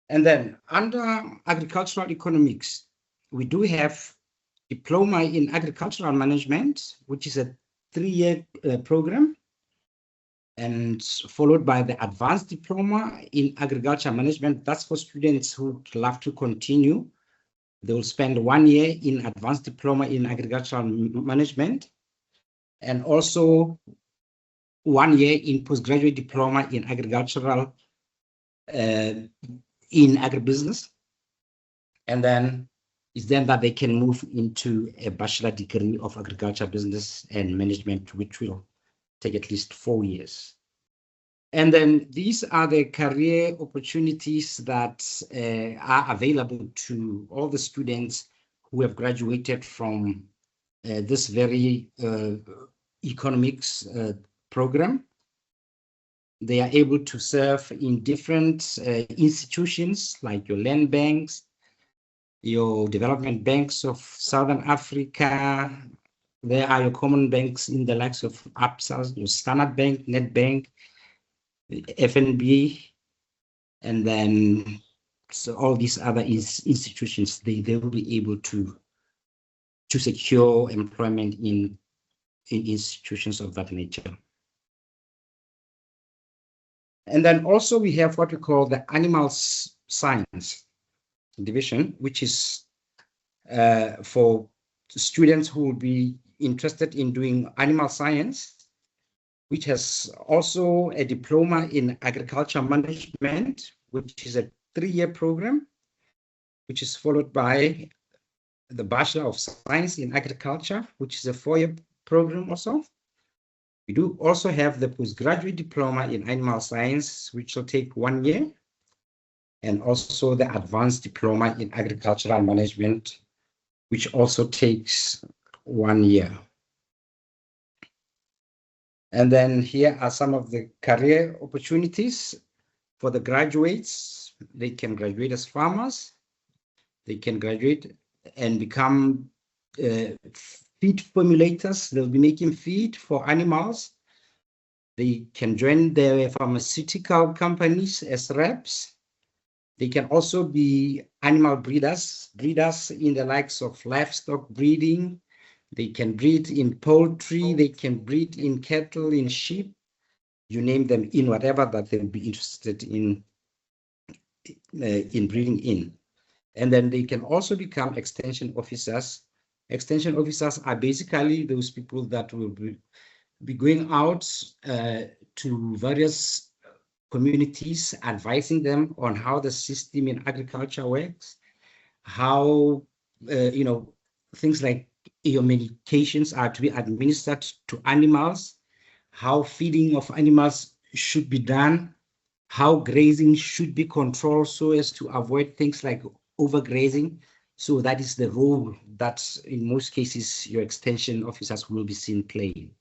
And then under agricultural economics, we do have diploma in agricultural management, which is a 3-year program, and followed by the advanced diploma in agriculture management. That's for students who would love to continue. They will spend 1 year in advanced diploma in agricultural management, and also 1 year in postgraduate diploma in agricultural in agribusiness. And then it's then that they can move into a bachelor degree of agriculture, business and management, which will take at least 4 years. And then these are the career opportunities that are available to all the students who have graduated from this very economics program. They are able to serve in different institutions like your land banks, your development banks of Southern Africa. There are your common banks in the likes of ABSA, your Standard Bank, Nedbank, FNB, and then so all these other institutions, they will be able to secure employment in institutions of that nature. And then also we have what we call the animal science division, which is for students who will be interested in doing animal science, which has also a diploma in agriculture management, which is a 3-year program, which is followed by the Bachelor of Science in Agriculture, which is a 4-year program also. We do also have the postgraduate diploma in animal science, which will take 1 year, and also the advanced diploma in agricultural management, which also takes 1 year. And then here are some of the career opportunities for the graduates. They can graduate as farmers. They can graduate and become feed formulators. They'll be making feed for animals. They can join the pharmaceutical companies as reps. They can also be animal breeders in the likes of livestock breeding. They can breed in poultry. They can breed in cattle, in sheep. You name them, in whatever that they'll be interested in breeding in. And then they can also become extension officers. Extension officers are basically those people that will be going out to various communities, advising them on how the system in agriculture works, how, things like your medications are to be administered to animals, how feeding of animals should be done, how grazing should be controlled so as to avoid things like overgrazing So that is the role that in most cases your extension officers will be seen playing.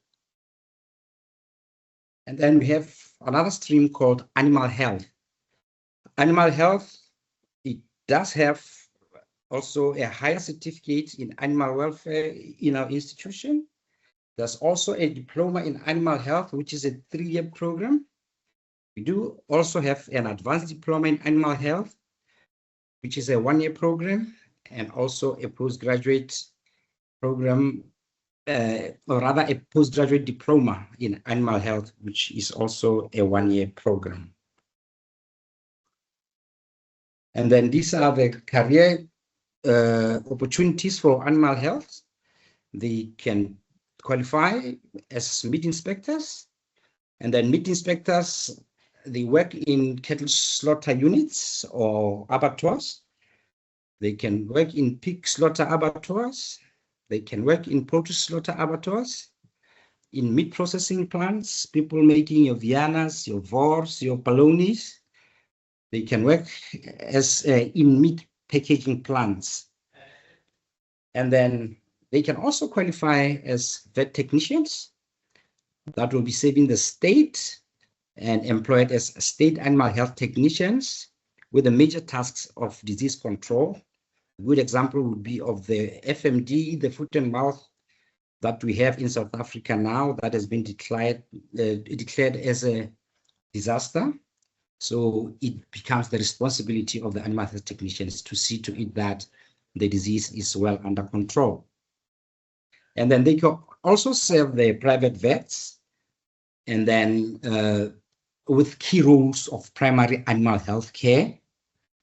And then we have another stream called animal health. Animal health, it does have also a higher certificate in animal welfare in our institution. There's also a diploma in animal health, which is a 3-year program. We do also have an advanced diploma in animal health, which is a 1-year program, and also a postgraduate program, or rather a postgraduate diploma in animal health, which is also a 1-year program. And then these are the career opportunities for animal health. They can qualify as meat inspectors, and then meat inspectors, they work in cattle slaughter units or abattoirs. They can work in pig slaughter abattoirs. They can work in poultry slaughter abattoirs, in meat processing plants, people making your Viennas, your Vors, your Palonis. They can work as in meat packaging plants. And then they can also qualify as vet technicians that will be serving the state and employed as state animal health technicians with the major tasks of disease control. A good example would be of the FMD, the foot and mouth that we have in South Africa now that has been declared as a disaster. So it becomes the responsibility of the animal health technicians to see to it that the disease is well under control. And then they can also serve the private vets, and then with key roles of primary animal health care.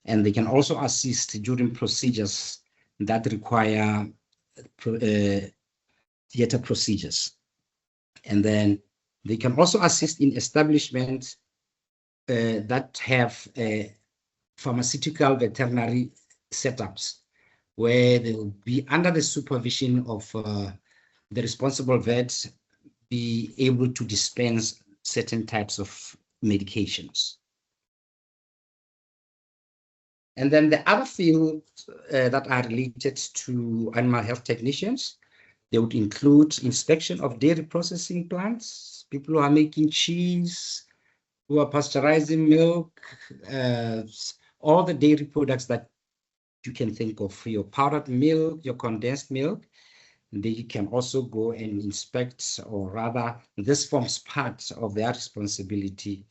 And they can also assist during procedures that require theater procedures. And then they can also assist in establishments that have pharmaceutical veterinary setups, where they will be under the supervision of the responsible vet, be able to dispense certain types of medications. And then the other fields that are related to animal health technicians, they would include inspection of dairy processing plants, people who are making cheese, who are pasteurizing milk, all the dairy products that you can think of, your powdered milk, your condensed milk. They can also go and inspect, or rather, this forms part of their responsibility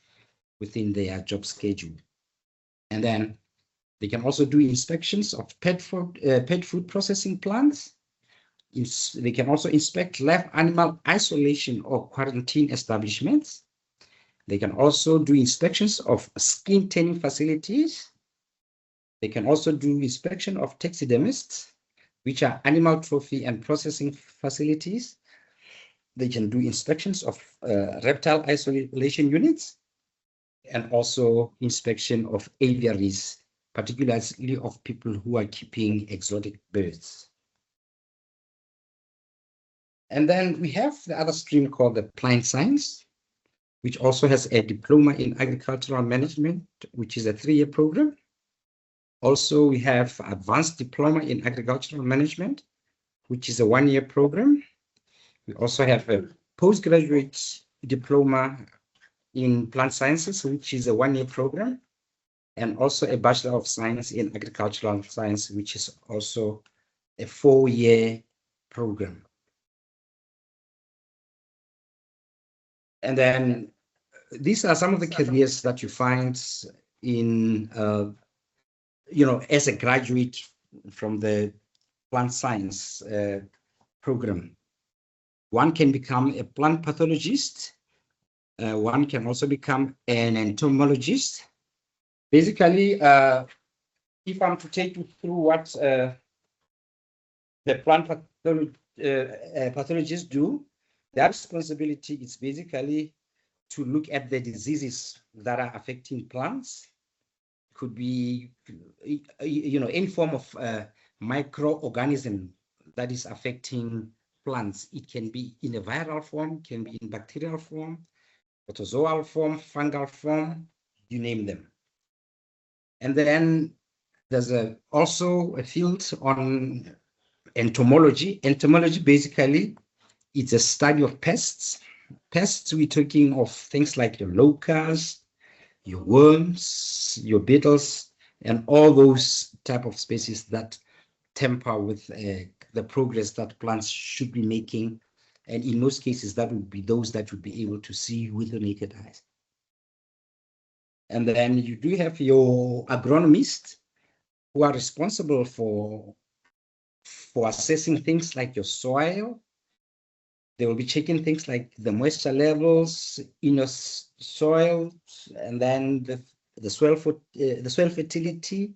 within their job schedule. And then they can also do inspections of pet food processing plants. They can also inspect live animal isolation or quarantine establishments. They can also do inspections of skin tanning facilities. They can also do inspection of taxidermists, which are animal trophy and processing facilities. They can do inspections of reptile isolation units, and also inspection of aviaries, particularly of people who are keeping exotic birds. And then we have the other stream called the plant science, which also has a diploma in agricultural management, which is a 3-year program. Also, we have advanced diploma in agricultural management, which is a 1-year program. We also have a postgraduate diploma in plant sciences, which is a 1-year program, and also a Bachelor of Science in Agricultural Science, which is also a 4-year program. And then these are some of the careers that you find in, as a graduate from the plant science program. One can become a plant pathologist. One can also become an entomologist. Basically, if I'm to take you through what the plant pathologists do, their responsibility is basically to look at the diseases that are affecting plants. Could be, any form of microorganism that is affecting plants. It can be in a viral form, can be in bacterial form, protozoal form, fungal form, you name them. And then There's also a field on entomology. Entomology, basically, it's a study of pests. Pests, we're talking of things like your locusts, your worms, your beetles, and all those type of species that temper with the progress that plants should be making. And in most cases, that would be those that would be able to see with the naked eyes. And then you do have your agronomists who are responsible for assessing things like your soil. They will be checking things like the moisture levels in your soil, and then the soil fertility,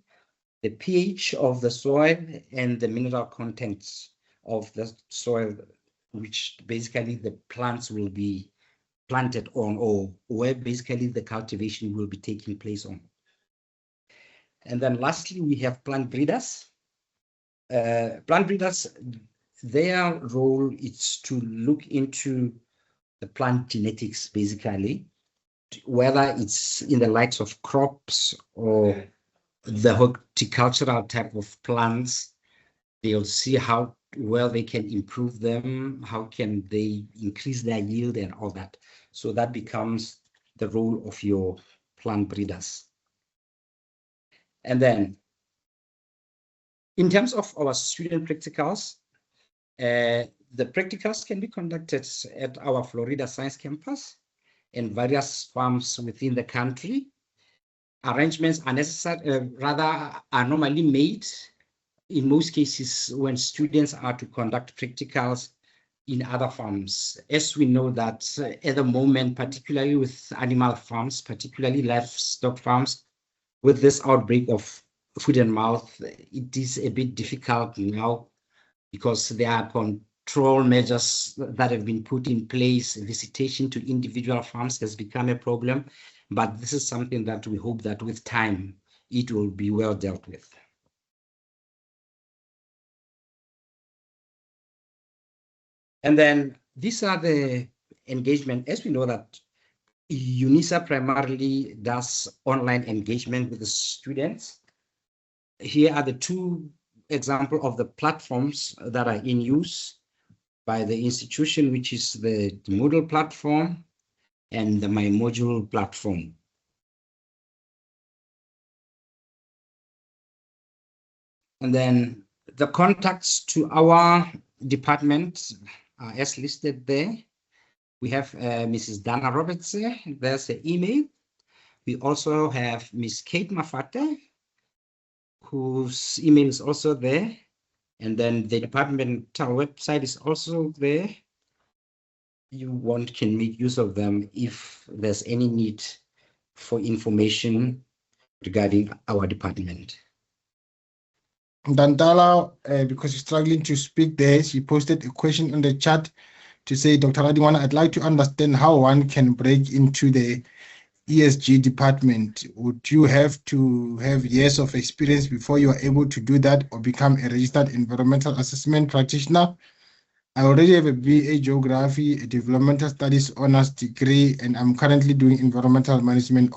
the pH of the soil, and the mineral contents of the soil, which basically the plants will be planted on, or where basically the cultivation will be taking place on. And then lastly, we have plant breeders. Plant breeders, their role is to look into the plant genetics, basically, whether it's in the likes of crops or the horticultural type of plants. They'll see how well they can improve them, how can they increase their yield and all that. So that becomes the role of your plant breeders. And then in terms of our student practicals, the practicals can be conducted at our Florida Science Campus and various farms within the country. Arrangements are necessary, are normally made in most cases when students are to conduct practicals in other farms. As we know that at the moment, particularly with animal farms, particularly livestock farms, with this outbreak of foot and mouth, it is a bit difficult now because there are control measures that have been put in place. Visitation to individual farms has become a problem, but this is something that we hope that with time, it will be well dealt with. And then these are the engagement. As we know that UNISA primarily does online engagement with the students. Here are the two examples of the platforms that are in use by the institution, which is the Moodle platform and the MyModule platform. And then the contacts to our department are as listed there. We have Mrs. Dana Roberts, there's the email. We also have Ms. Kate Mafate, whose email is also there. And then the departmental website is also there. You can make use of them if there's any need for information regarding our department. Dantala, because she's struggling to speak there, she posted a question in the chat to say, Dr. Radiwana, I'd like to understand how one can break into the ESG department. Would you have to have years of experience before you are able to do that or become a registered environmental assessment practitioner? I already have a BA Geography, a Developmental Studies honors degree, and I'm currently doing environmental management.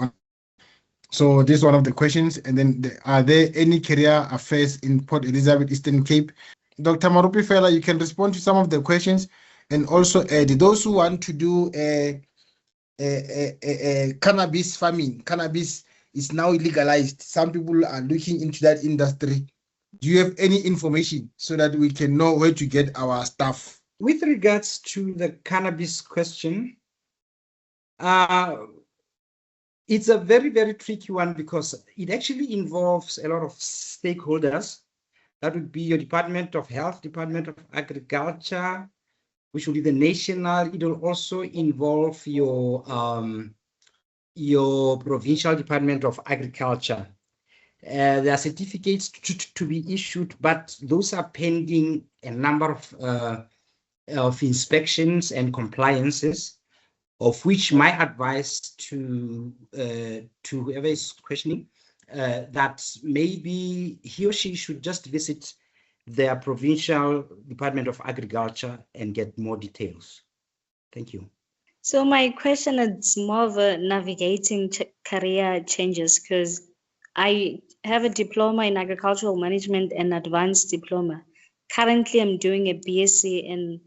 So this is one of the questions. And then are there any career affairs in Port Elizabeth, Eastern Cape? Dr. Marupi Fela, you can respond to some of the questions. And also those who want to do cannabis farming. Cannabis is now legalized. Some people are looking into that industry. Do you have any information so that we can know where to get our stuff? With regards to the cannabis question, it's a very, very tricky one because it actually involves a lot of stakeholders. That would be your Department of Health, Department of Agriculture, which will be the national. It will also involve your provincial Department of Agriculture. There are certificates to be issued, but those are pending a number of inspections and compliances, of which my advice to whoever is questioning that maybe he or she should just visit their provincial Department of Agriculture and get more details. Thank you. So my question is more of a navigating career changes, because I have a diploma in agricultural management and advanced diploma. Currently, I'm doing a BSc in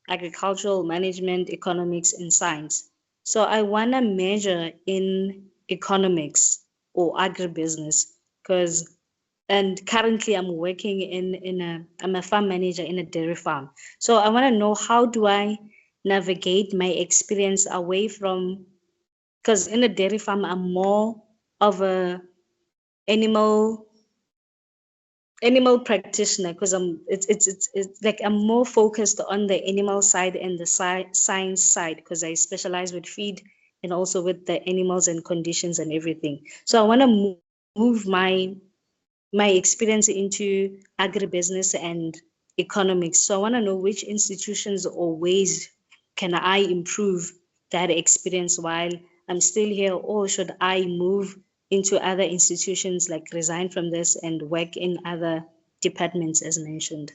agricultural management, economics, and science. So I want to major in economics or agribusiness and currently I'm working I'm a farm manager in a dairy farm. So I want to know, how do I navigate my experience away from, because in a dairy farm, I'm more of a animal practitioner, because it's like I'm more focused on the animal side and the science side, because I specialize with feed and also with the animals and conditions and everything. So I want to move my experience into agribusiness and economics. So I want to know which institutions or ways can I improve that experience while I'm still here, or should I move into other institutions, like resign from this and work in other departments as mentioned?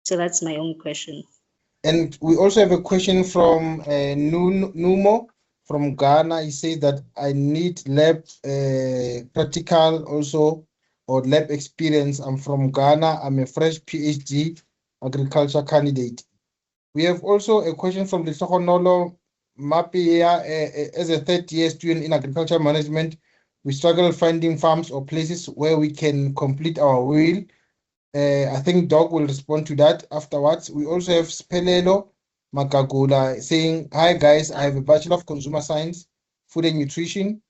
So that's my own question. And we also have a question from Numo from Ghana. He says that I need lab practical also, or lab experience. I'm from Ghana. I'm a fresh PhD agriculture candidate. We have also a question from the Sokonolo Mapia. As a third-year student in agriculture management, we struggle finding farms or places where we can complete our will. I think Doc will respond to that afterwards. We also have Spelelo Makagula saying, "Hi guys, I have a Bachelor of Consumer Science, Food and Nutrition."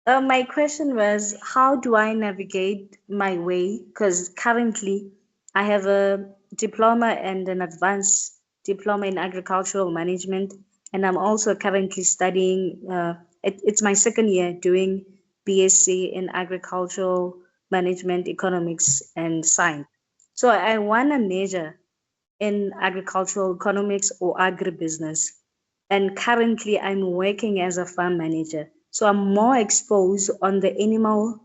My question was, how do I navigate my way? Because currently I have a diploma and an advanced diploma in agricultural management, and I'm also currently studying, it's my second year doing BSc in agricultural management, economics, and science. So I want to major in agricultural economics or agribusiness. And currently I'm working as a farm manager. So I'm more exposed on the animal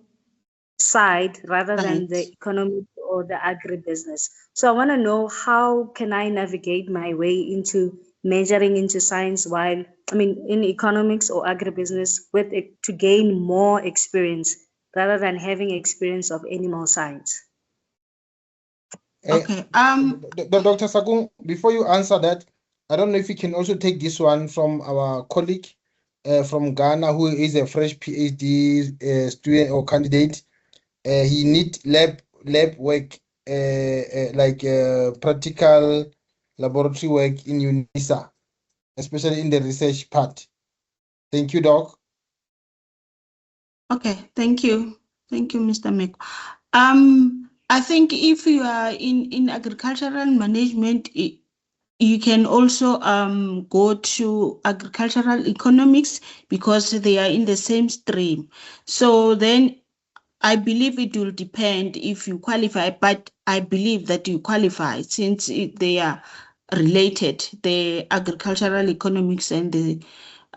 side rather than the economic or the agribusiness. So I want to know, how can I navigate my way into majoring into science in economics or agribusiness to gain more experience rather than having experience of animal science. Okay. Dr. Sakung, before you answer that, I don't know if you can also take this one from our colleague from Ghana, who is a fresh PhD student or candidate. He need lab work, practical laboratory work in UNISA, especially in the research part. Thank you, Doc. Okay, thank you, Mr. Mek. I think if you are in agricultural management, you can also go to agricultural economics, because they are in the same stream. So then I believe it will depend if you qualify, but I believe that you qualify since they are related, the agricultural economics and the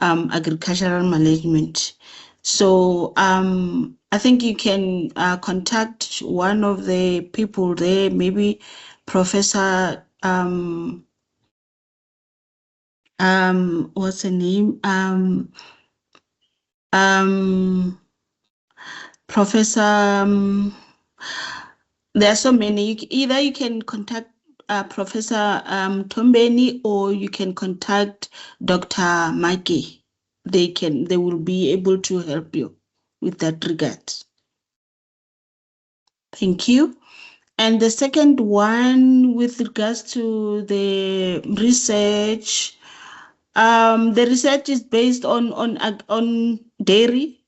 agricultural management. So I think you can contact one of the people there, maybe Professor what's the name? Professor, there are so many. Either you can contact Professor Tombeni, or you can contact Dr. Maggie. They will be able to help you with that regard. Thank you. And the second one, with regards to the research, the research is based on dairy,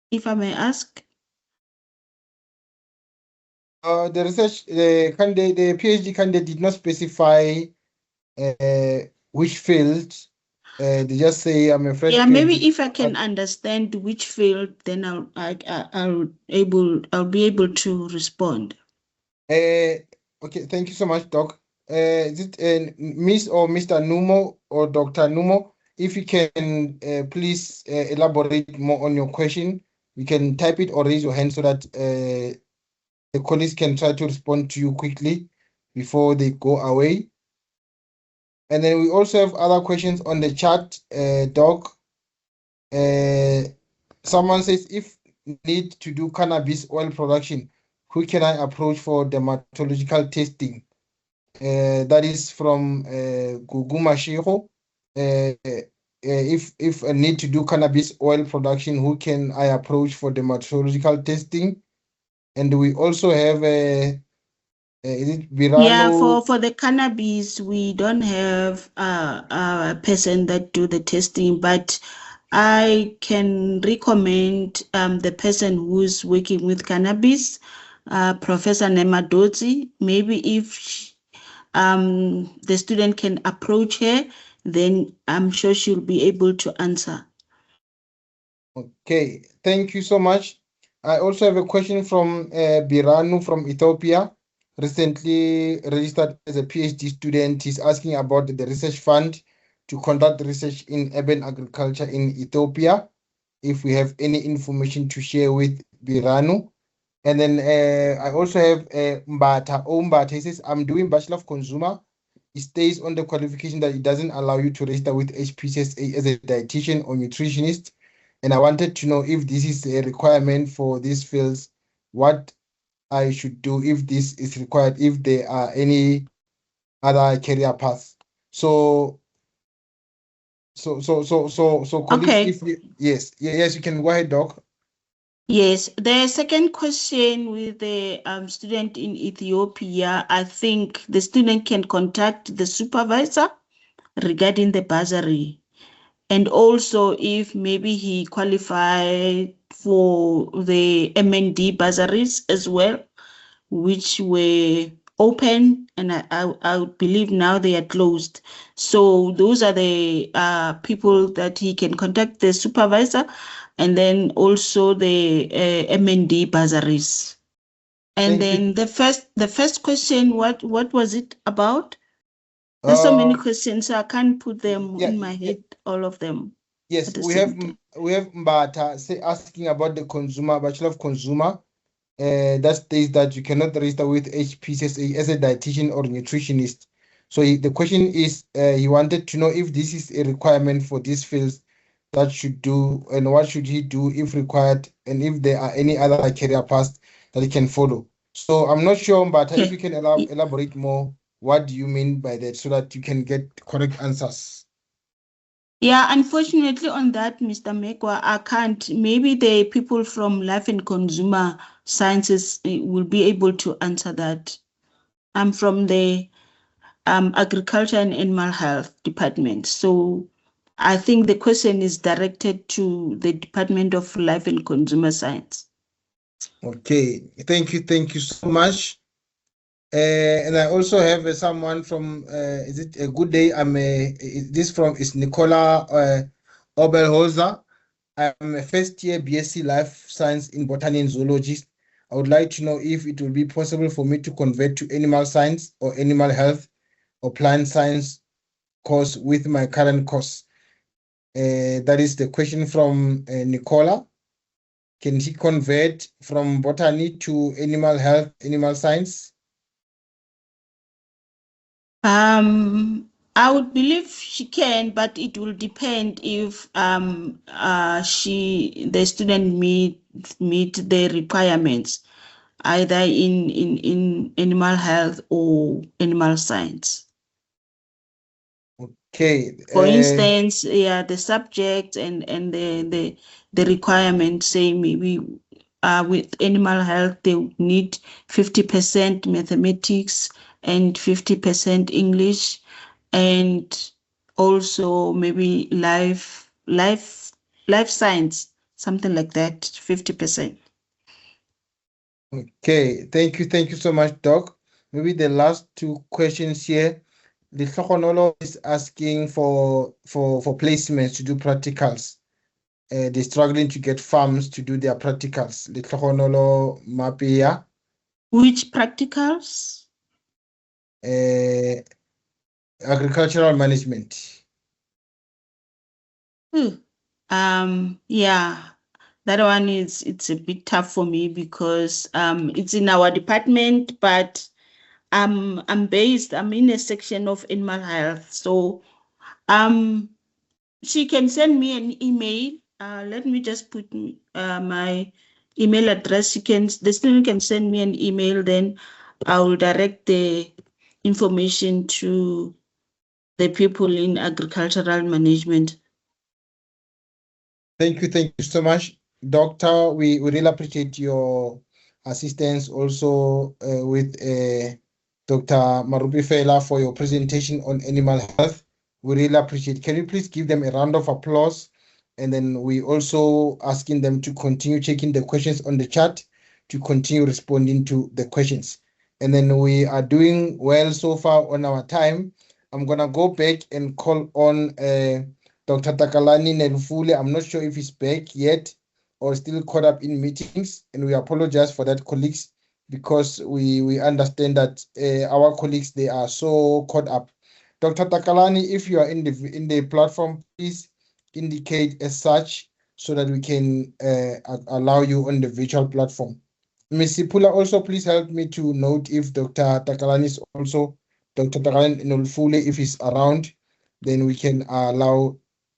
if I may ask. The research, the PhD candidate did not specify which field. They just say I'm a fresh. Yeah, maybe if I can understand which field, then I'll be able to respond. Okay, thank you so much, Doc. Is it Miss or Mr. Numo or Dr. Numo? If you can please elaborate more on your question, you can type it or raise your hand so that the colleagues can try to respond to you quickly before they go away. And then we also have other questions on the chat, Doc. Someone says, if need to do cannabis oil production, who can I approach for dermatological testing? That is from Gugu Mashiro. If I need to do cannabis oil production, who can I approach for dermatological testing? And we also have is it Birano? Yeah, for the cannabis, we don't have a person that do the testing, but I can recommend the person who's working with cannabis, Professor Nema Dodzi. Maybe if the student can approach her, then I'm sure she'll be able to answer. Okay, thank you so much. I also have a question from Biranu from Ethiopia, recently registered as a PhD student. He's asking about the research fund to conduct research in urban agriculture in Ethiopia, if we have any information to share with Biranu. And then I also have Mbata. Mbata, he says, I'm doing Bachelor of Consumer. It stays on the qualification that it doesn't allow you to register with HPCSA as a dietitian or nutritionist. And I wanted to know if this is a requirement for these fields, what I should do if this is required, if there are any other career paths. So colleagues, Okay. if you, yes, you can go ahead, Doc. Yes, the second question with the student in Ethiopia, I think the student can contact the supervisor regarding the bursary. And also if maybe he qualified for the MND bursaries as well, which were open, and I believe now they are closed. So those are the people that he can contact, the supervisor, and then also the MND bursaries. And then the first question, what was it about? There's so many questions, so I can't put them in my head, all of them. Yes, we have Mbata asking about the consumer, Bachelor of Consumer. That states that you cannot register with HPCSA as a dietitian or nutritionist. So the question is, he wanted to know if this is a requirement for these fields that should do, and what should he do if required, and if there are any other career paths that he can follow. So I'm not sure, but if you can elaborate more, what do you mean by that, so that you can get correct answers? Yeah, unfortunately on that, Mr. Mekwa, I can't. Maybe the people from Life and Consumer Sciences will be able to answer that. I'm from the Agriculture and Animal Health Department. So I think the question is directed to the Department of Life and Consumer Science. Okay, thank you so much. And I also have someone from, is it a good day? Is Nicola Obelhozer. I'm a first year BSc Life Science in Botany and Zoology. I would like to know if it will be possible for me to convert to animal science or animal health or plant science course with my current course. That is the question from Nicola. Can she convert from botany to animal health, animal science? I would believe she can, but it will depend if the student meet the requirements, either in animal health or animal science. Okay. For instance, yeah, the subject and the requirement, say maybe with animal health they need 50% mathematics and 50% English, and also maybe life science, something like that, 50%. Okay, thank you so much, Doc. Maybe the last two questions here. The Tlogonolo is asking for placements to do practicals. They're struggling to get farms to do their practicals. The Tlogonolo Mapia. Which practicals? Agricultural management. Yeah, that one it's a bit tough for me because it's in our department, but I'm in a section of animal health. So she can send me an email. Let me just put my email address. The student can send me an email, then I will direct the information to the people in agricultural management. Thank you so much, Doctor. We really appreciate your assistance also with Dr. Marupi Fela for your presentation on animal health. We really appreciate. Can you please give them a round of applause? And then we also asking them to continue checking the questions on the chat to continue responding to the questions. And then we are doing well so far on our time. I'm gonna go back and call on Dr. Takalani Nelufule. I'm not sure if he's back yet or still caught up in meetings, and we apologize for that, colleagues, because we understand that our colleagues, they are so caught up. Dr. Takalani, if you are in the platform, please indicate as such so that we can allow you on the virtual platform. Ms. Sipula, also please help me to note if Dr. Takalani is also, Dr. Takalani Nelufule, if he's around, then we can allow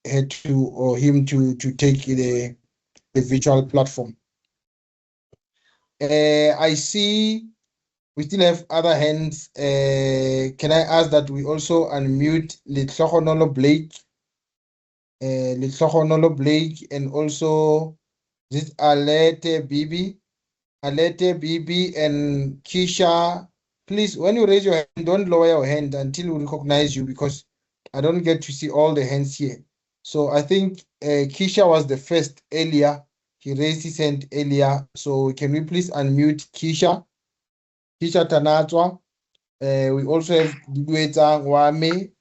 her to or him to take the virtual platform. I see we still have other hands. Can I ask that we also unmute Litlogonolo Blake, and also this Alete Bibi, and Kisha. Please, when you raise your hand, don't lower your hand until we recognize you, because I don't get to see all the hands here. So I think Kisha was the first earlier. He raised his hand earlier. So can we please unmute Kisha? Kisha Tanatwa. We also have Digueta Wame.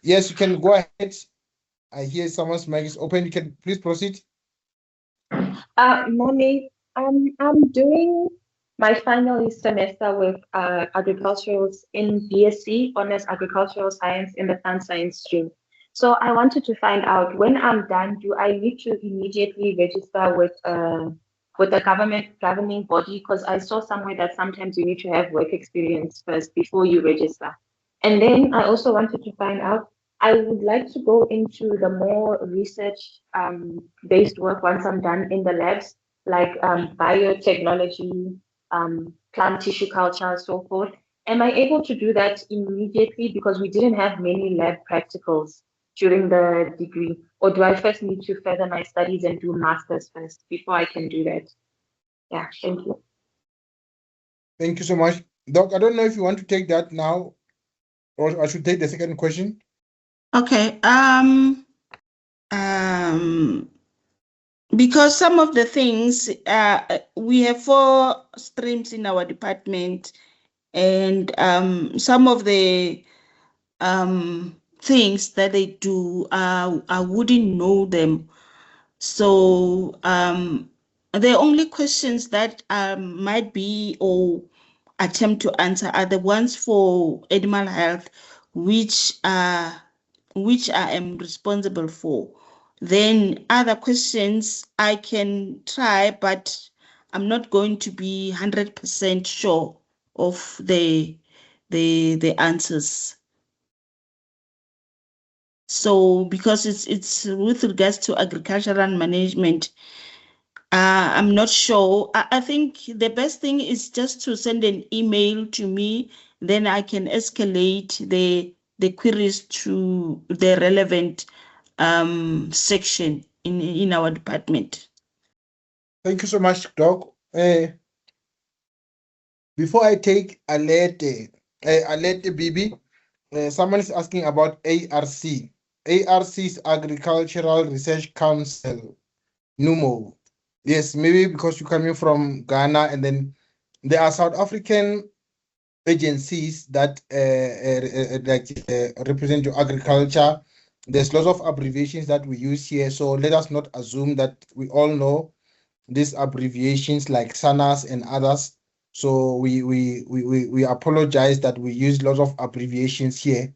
Yes, you can go ahead. I hear someone's mic is open. You can please proceed. Morning. I'm doing my final semester with agriculturals in BSc, Honors Agricultural Science in the plant science stream. So I wanted to find out, when I'm done, do I need to immediately register with a governing body? Because I saw somewhere that sometimes you need to have work experience first before you register. And then I also wanted to find out, I would like to go into the more research based work once I'm done in the labs, like biotechnology, plant tissue culture, so forth. Am I able to do that immediately, because we didn't have many lab practicals during the degree? Or do I first need to further my studies and do masters first before I can do that? Yeah, thank you. Thank you so much. Doc, I don't know if you want to take that now, or I should take the second question. Okay. Because some of the things, we have 4 streams in our department, and some of the things that they do, I wouldn't know them. So the only questions that might be or attempt to answer are the ones for animal health, which I am responsible for. Then other questions I can try, but I'm not going to be 100% sure of the answers. So because it's with regards to agricultural management, I'm not sure. I think the best thing is just to send an email to me, then I can escalate the queries to the relevant section in our department. Thank you so much, Doc. Before I take Alete Bibi, someone is asking about ARC. ARC is Agricultural Research Council, NUMO. Yes, maybe because you're coming from Ghana, and then there are South African agencies that represent your agriculture. There's lots of abbreviations that we use here, so let us not assume that we all know these abbreviations like SANAS and others. So we apologize that we use lots of abbreviations here.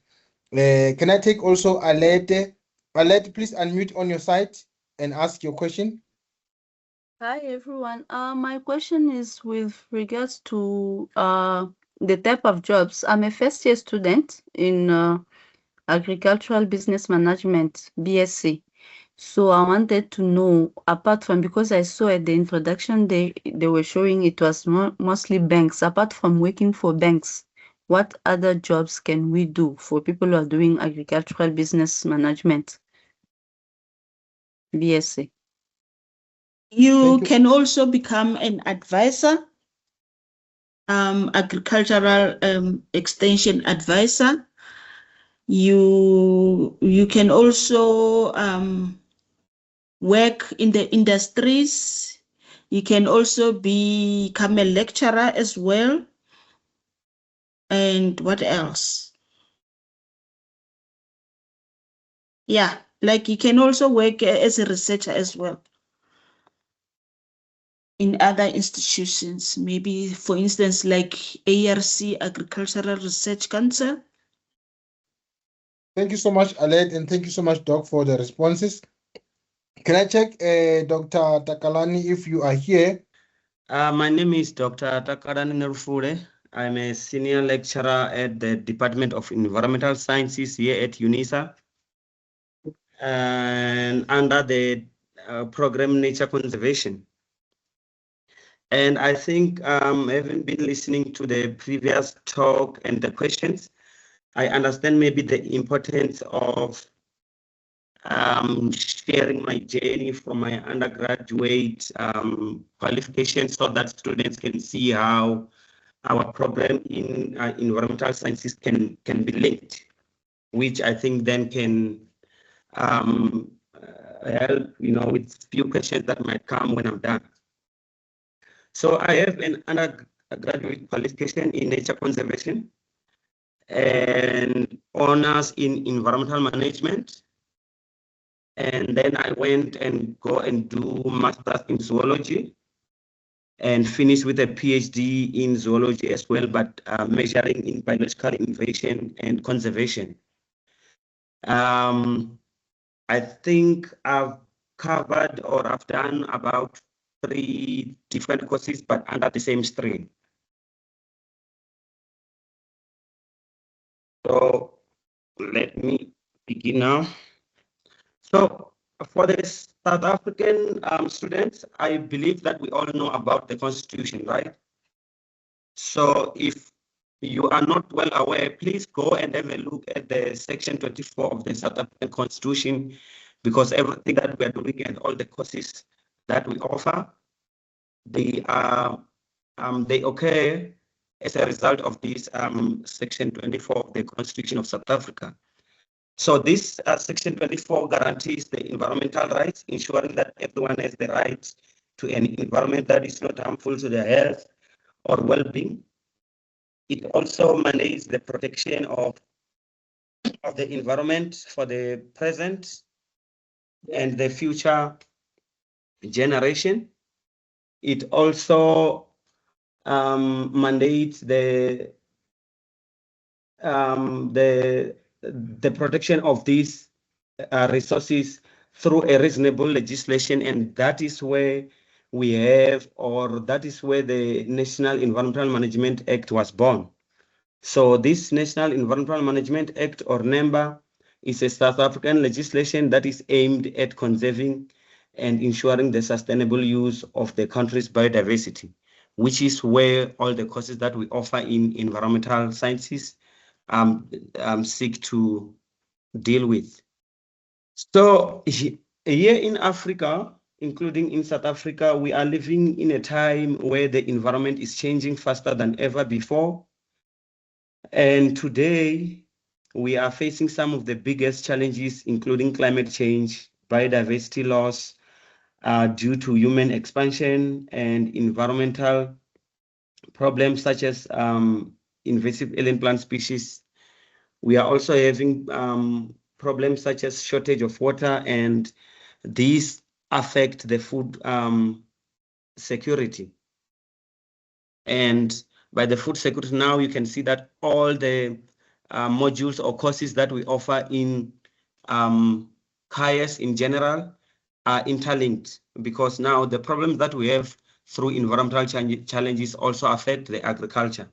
Can I take also Alete? Alete, please unmute on your side and ask your question. Hi everyone. My question is with regards to the type of jobs. I'm a first-year student in agricultural business management, BSc. So I wanted to know, apart from, because I saw at the introduction they were showing it was mostly banks. Apart from working for banks, what other jobs can we do for people who are doing agricultural business management? BSc. You can also become an advisor, agricultural extension advisor. You can also work in the industries. You can also become a lecturer as well. And what else? Yeah, like you can also work as a researcher as well in other institutions, maybe for instance, like ARC, Agricultural Research Council. Thank you so much, Aled, and thank you so much, Doc, for the responses. Can I check Dr. Takalani if you are here? My name is Dr. Takalani Nerufure. I'm a senior lecturer at the Department of Environmental Sciences here at UNISA, and under the program Nature Conservation. And I think having been listening to the previous talk and the questions, I understand maybe the importance of sharing my journey from my undergraduate qualification so that students can see how our program in environmental sciences can be linked, which I think then can help, with few questions that might come when I'm done. So I have an undergraduate qualification in nature conservation and honors in environmental management. And then I went and go and do master's in zoology and finish with a PhD in zoology as well, but measuring in biological innovation and conservation. I think I've covered or I've done about 3 different courses, but under the same stream. So let me begin now. So for the South African students, I believe that we all know about the Constitution, right? So if you are not well aware, please go and have a look at the Section 24 of the South African Constitution, because everything that we are doing and all the courses that we offer, they occur as a result of this Section 24 of the Constitution of South Africa. So this Section 24 guarantees the environmental rights, ensuring that everyone has the right to an environment that is not harmful to their health or well-being. It also manages the protection of the environment for the present and the future generation. It also mandates the protection of these resources through a reasonable legislation, and that is where we have, or that is where the National Environmental Management Act was born. So this National Environmental Management Act, or NEMBA, is a South African legislation that is aimed at conserving and ensuring the sustainable use of the country's biodiversity, which is where all the courses that we offer in environmental sciences seek to deal with. So here in Africa, including in South Africa, we are living in a time where the environment is changing faster than ever before. And today, we are facing some of the biggest challenges, including climate change, biodiversity loss due to human expansion, and environmental problems such as invasive alien plant species. We are also having problems such as shortage of water, and these affect the food security. And by the food security, now you can see that all the modules or courses that we offer in CAIS in general are interlinked, because now the problems that we have through environmental challenges also affect the agriculture.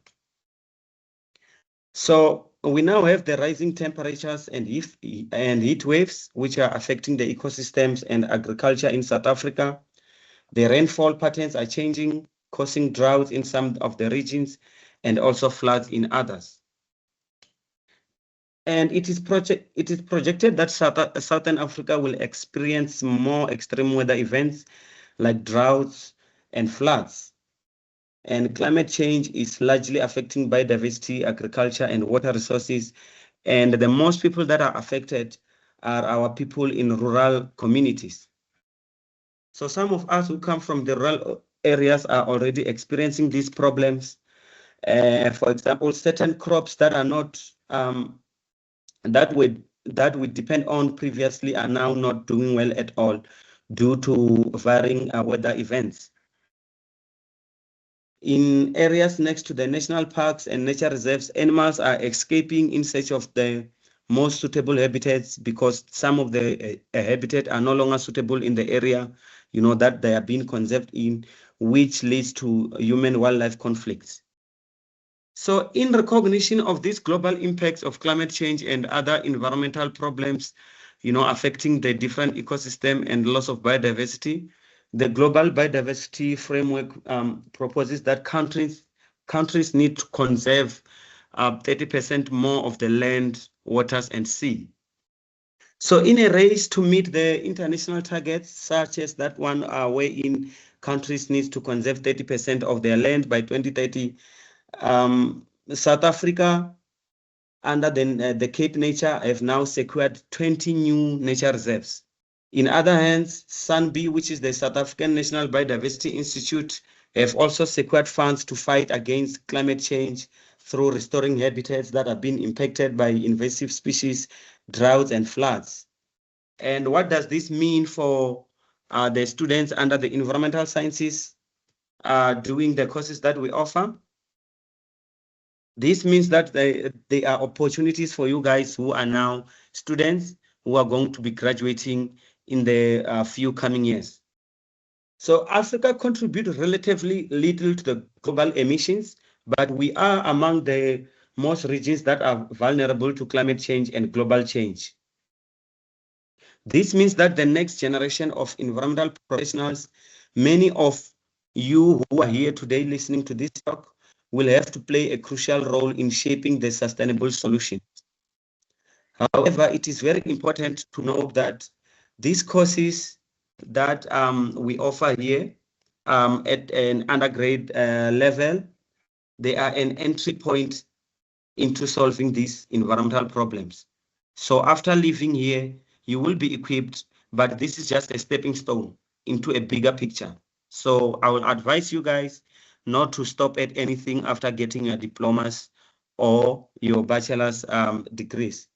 So we now have the rising temperatures and heat waves, which are affecting the ecosystems and agriculture in South Africa. The rainfall patterns are changing, causing droughts in some of the regions and also floods in others. And it is projected that Southern Africa will experience more extreme weather events like droughts and floods. And climate change is largely affecting biodiversity, agriculture, and water resources. And the most people that are affected are our people in rural communities. So some of us who come from the rural areas are already experiencing these problems. For example, certain crops that are not that we depend on previously are now not doing well at all due to varying weather events. In areas next to the national parks and nature reserves, animals are escaping in search of the most suitable habitats because some of the habitat are no longer suitable in the area, that they are being conserved in, which leads to human-wildlife conflicts. So in recognition of these global impacts of climate change and other environmental problems, affecting the different ecosystem and loss of biodiversity, the Global Biodiversity Framework proposes that countries need to conserve 30% more of the land, waters, and sea. So in a race to meet the international targets, such as that one wherein countries need to conserve 30% of their land by 2030, South Africa, under the Cape Nature, have now secured 20 new nature reserves. In other hands, SANBI, which is the South African National Biodiversity Institute, have also secured funds to fight against climate change through restoring habitats that have been impacted by invasive species, droughts, and floods. And what does this mean for the students under the environmental sciences doing the courses that we offer? This means that there are opportunities for you guys who are now students who are going to be graduating in the few coming years. So Africa contributes relatively little to the global emissions, but we are among the most regions that are vulnerable to climate change and global change. This means that the next generation of environmental professionals, many of you who are here today listening to this talk, will have to play a crucial role in shaping the sustainable solution. However, it is very important to note that these courses that we offer here at an undergrad level, they are an entry point into solving these environmental problems. So after leaving here, you will be equipped, but this is just a stepping stone into a bigger picture. So I will advise you guys not to stop at anything after getting your diplomas or your bachelor's degrees.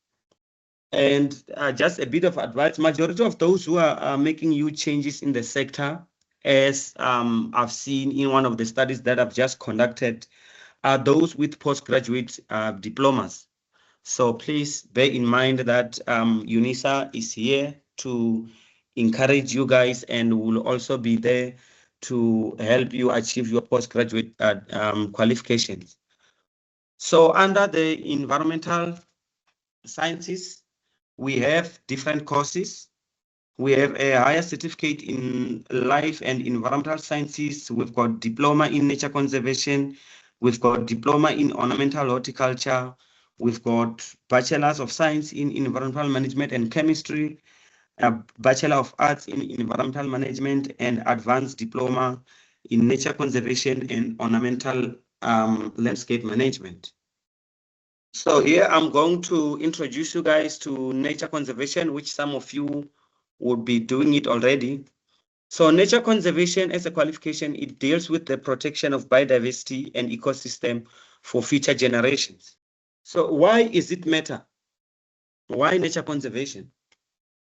And just a bit of advice, majority of those who are making huge changes in the sector, as I've seen in one of the studies that I've just conducted, are those with postgraduate diplomas. So please bear in mind that UNISA is here to encourage you guys and will also be there to help you achieve your postgraduate qualifications. So under the environmental sciences, we have different courses. We have a higher certificate in life and environmental sciences. We've got diploma in nature conservation. We've got diploma in ornamental horticulture. We've got bachelor's of science in environmental management and chemistry, a bachelor of arts in environmental management, and advanced diploma in nature conservation and ornamental landscape management. So here I'm going to introduce you guys to nature conservation, which some of you would be doing it already. So nature conservation as a qualification, it deals with the protection of biodiversity and ecosystem for future generations. So why is it matter? Why nature conservation?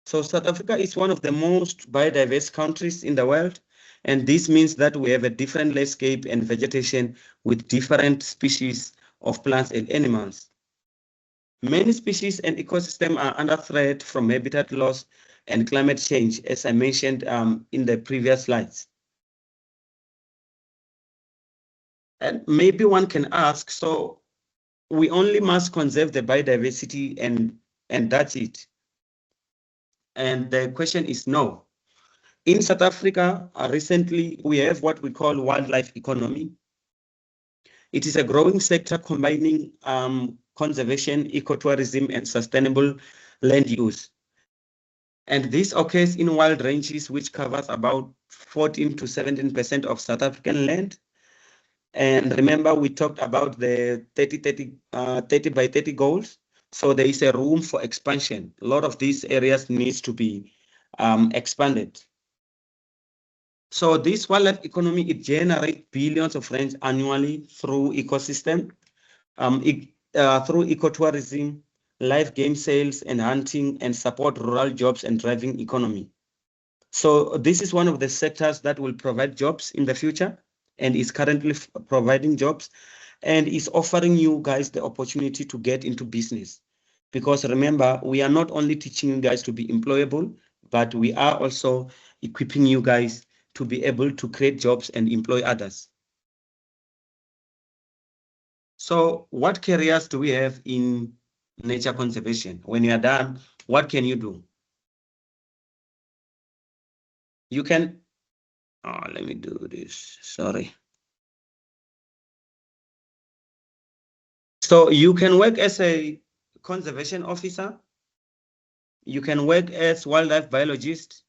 So South Africa is one of the most biodiverse countries in the world, and this means that we have a different landscape and vegetation with different species of plants and animals. Many species and ecosystems are under threat from habitat loss and climate change, as I mentioned in the previous slides. And maybe one can ask, so we only must conserve the biodiversity and that's it. And the question is no. In South Africa, recently we have what we call wildlife economy. It is a growing sector combining conservation, ecotourism, and sustainable land use. And this occurs in wild ranges, which covers about 14 to 17% of South African land. And remember, we talked about the 30 by 30 goals. So there is a room for expansion. A lot of these areas needs to be expanded. So this wildlife economy, it generates billions of rands annually through ecosystem, through ecotourism, live game sales and hunting, and support rural jobs and driving economy. So this is one of the sectors that will provide jobs in the future and is currently providing jobs and is offering you guys the opportunity to get into business. Because remember, we are not only teaching you guys to be employable, but we are also equipping you guys to be able to create jobs and employ others. So what careers do we have in nature conservation? When you are done, what can you do? You can, let me do this, sorry. So you can work as a conservation officer. You can work as wildlife biologist.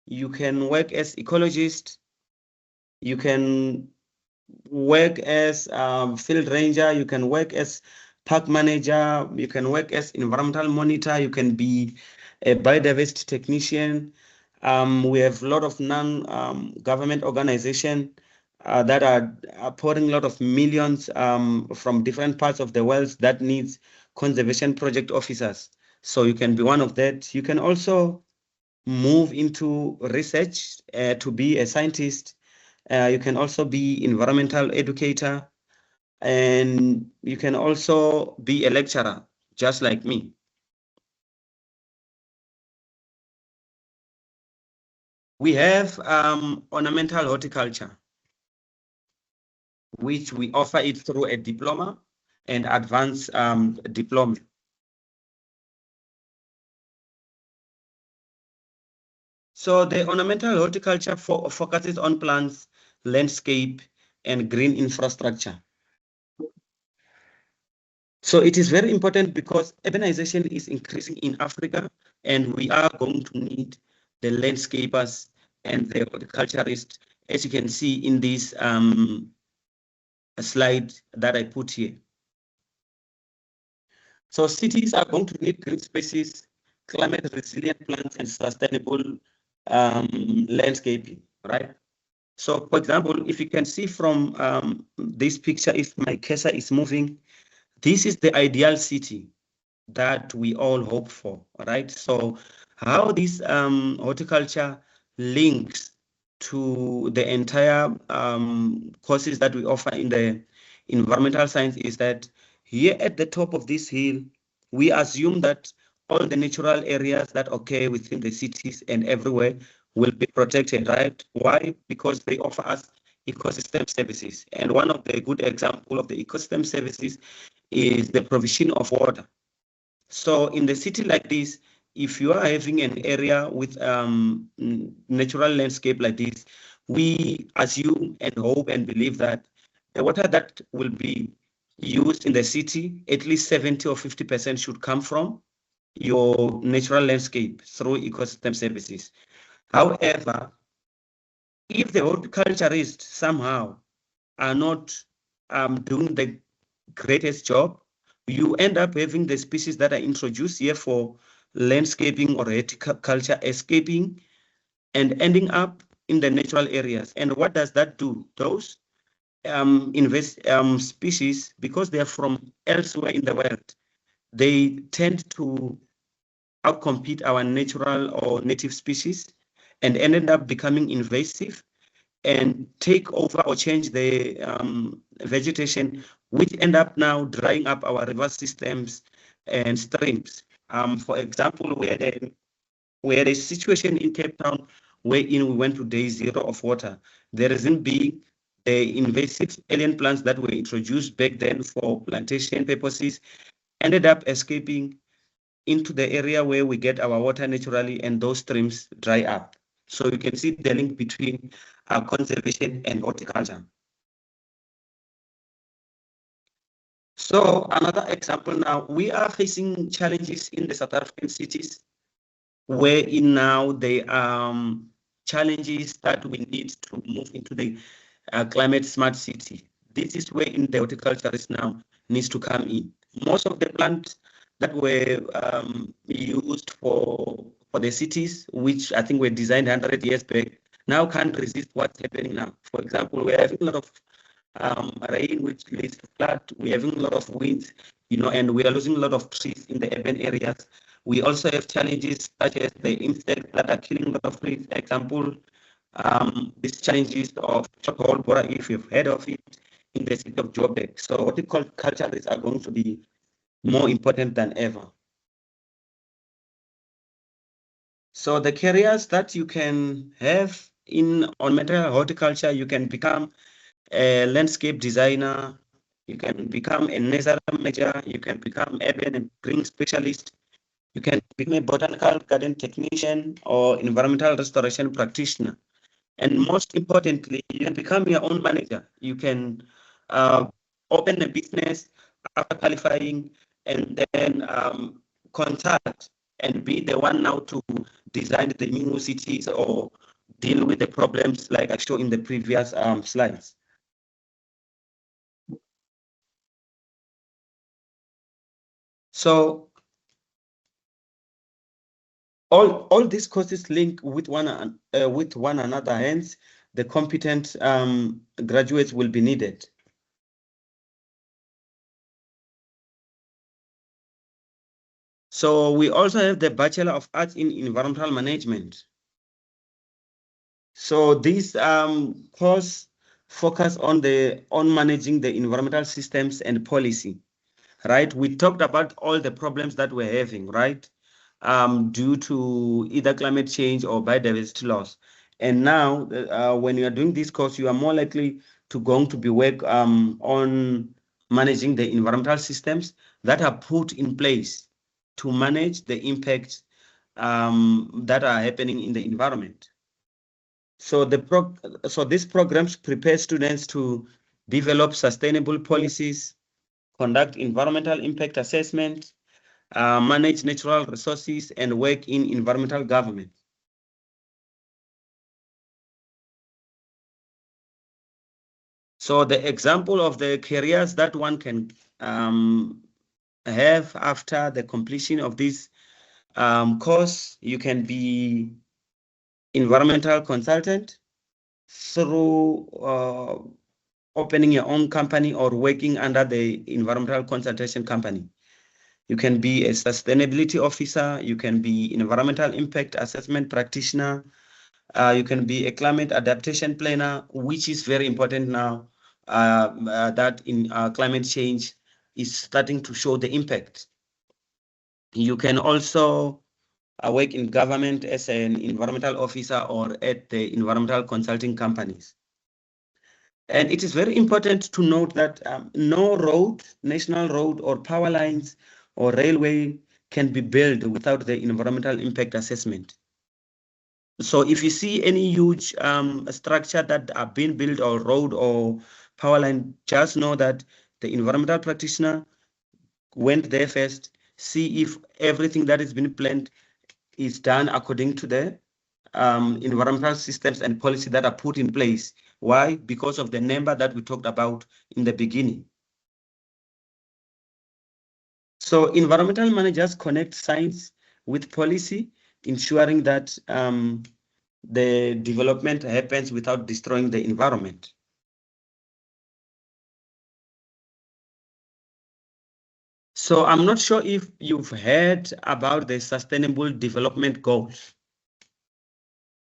You can work as ecologist. You can work as field ranger. You can work as park manager. You can work as environmental monitor. You can be a biodiversity technician. We have a lot of non-government organizations that are pouring a lot of millions from different parts of the world that needs conservation project officers. So you can be one of that. You can also move into research to be a scientist. You can also be environmental educator, and you can also be a lecturer, just like me. We have ornamental horticulture, which we offer it through a diploma and advanced diploma. So the ornamental horticulture focuses on plants, landscape, and green infrastructure. So it is very important because urbanization is increasing in Africa, and we are going to need the landscapers and the horticulturists, as you can see in this slide that I put here. So cities are going to need green spaces, climate resilient plants, and sustainable landscaping, right? So for example, if you can see from this picture, if my cursor is moving, this is the ideal city that we all hope for, right? So how this horticulture links to the entire courses that we offer in the environmental science is that here at the top of this hill, we assume that all the natural areas that occur within the cities and everywhere will be protected, right? Why? Because they offer us ecosystem services. And one of the good examples of the ecosystem services is the provision of water. So in the city like this, if you are having an area with natural landscape like this, we assume and hope and believe that the water that will be used in the city, at least 70 or 50% should come from your natural landscape through ecosystem services. However, if the horticulturists somehow are not doing the greatest job, you end up having the species that are introduced here for landscaping or horticulture escaping and ending up in the natural areas. And what does that do? Those species, because they are from elsewhere in the world, they tend to outcompete our natural or native species and ended up becoming invasive and take over or change the vegetation, which end up now drying up our river systems and streams. For example, we had a situation in Cape Town wherein we went to day zero of water. The reason being the invasive alien plants that were introduced back then for plantation purposes ended up escaping into the area where we get our water naturally, and those streams dry up. So you can see the link between conservation and horticulture. So another example now, we are facing challenges in the South African cities, wherein now there are challenges that we need to move into the climate smart city. This is where in the horticulturist now needs to come in. Most of the plants that were used for the cities, which I think were designed 100 years back, now can't resist what's happening now. For example, we're having a lot of rain, which leads to flood. We're having a lot of winds, and we are losing a lot of trees in the urban areas. We also have challenges such as the insects that are killing a lot of trees. Example, these challenges of chokehold borer, if you've heard of it, in the city of Joburg. So horticulturists are going to be more important than ever. So the careers that you can have on material horticulture, you can become a landscape designer, you can become a nursery manager, you can become urban and green specialist, you can become a botanical garden technician or environmental restoration practitioner. And most importantly, you can become your own manager. You can open a business after qualifying and then contact and be the one now to design the new cities or deal with the problems like I showed in the previous slides. So all these courses link with one another, hence the competent graduates will be needed. So we also have the Bachelor of Arts in Environmental Management. So this course focus on managing the environmental systems and policy, right? We talked about all the problems that we're having, right? Due to either climate change or biodiversity loss. And now, when you are doing this course, you are more likely to be work on managing the environmental systems that are put in place to manage the impacts that are happening in the environment. So these programs prepare students to develop sustainable policies, conduct environmental impact assessment, manage natural resources, and work in environmental government. So the example of the careers that one can have after the completion of this course, you can be environmental consultant through opening your own company or working under the environmental consultation company. You can be a sustainability officer, you can be environmental impact assessment practitioner, you can be a climate adaptation planner, which is very important now that in climate change is starting to show the impact. You can also work in government as an environmental officer or at the environmental consulting companies. And it is very important to note that no road, national road or power lines or railway can be built without the environmental impact assessment. So if you see any huge structure that are being built or road or power line, just know that the environmental practitioner went there first, see if everything that has been planned is done according to the environmental systems and policy that are put in place. Why? Because of the number that we talked about in the beginning. So environmental managers connect science with policy, ensuring that the development happens without destroying the environment. So I'm not sure if you've heard about the Sustainable Development Goals,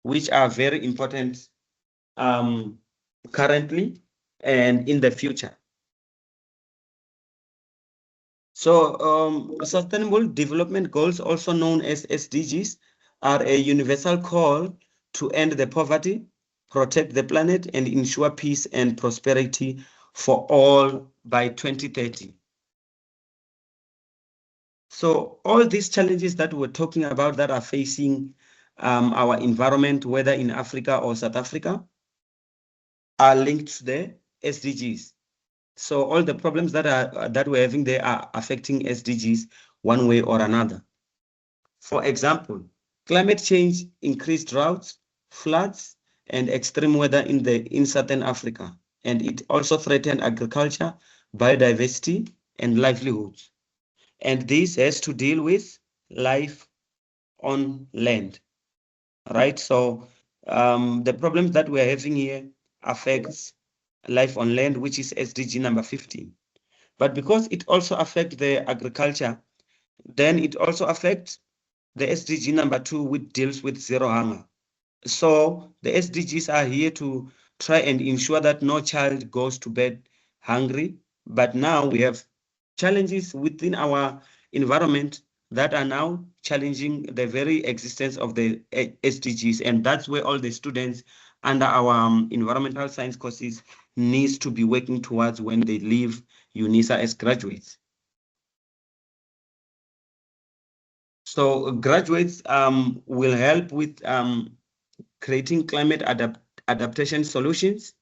which are very important currently and in the future. So Sustainable Development Goals, also known as SDGs, are a universal call to end the poverty, protect the planet, and ensure peace and prosperity for all by 2030. So all these challenges that we're talking about that are facing our environment, whether in Africa or South Africa, are linked to the SDGs. So all the problems that we're having there are affecting SDGs one way or another. For example, climate change increased droughts, floods, and extreme weather in Southern Africa, and it also threatened agriculture, biodiversity, and livelihoods. And this has to deal with life on land, right? So the problems that we're having here affects life on land, which is SDG number 15. But because it also affects the agriculture, then it also affects the SDG number 2, which deals with zero hunger. So the SDGs are here to try and ensure that no child goes to bed hungry. But now we have challenges within our environment that are now challenging the very existence of the SDGs. And that's where all the students under our environmental science courses needs to be working towards when they leave UNISA as graduates. So graduates will help with creating climate adaptation solutions,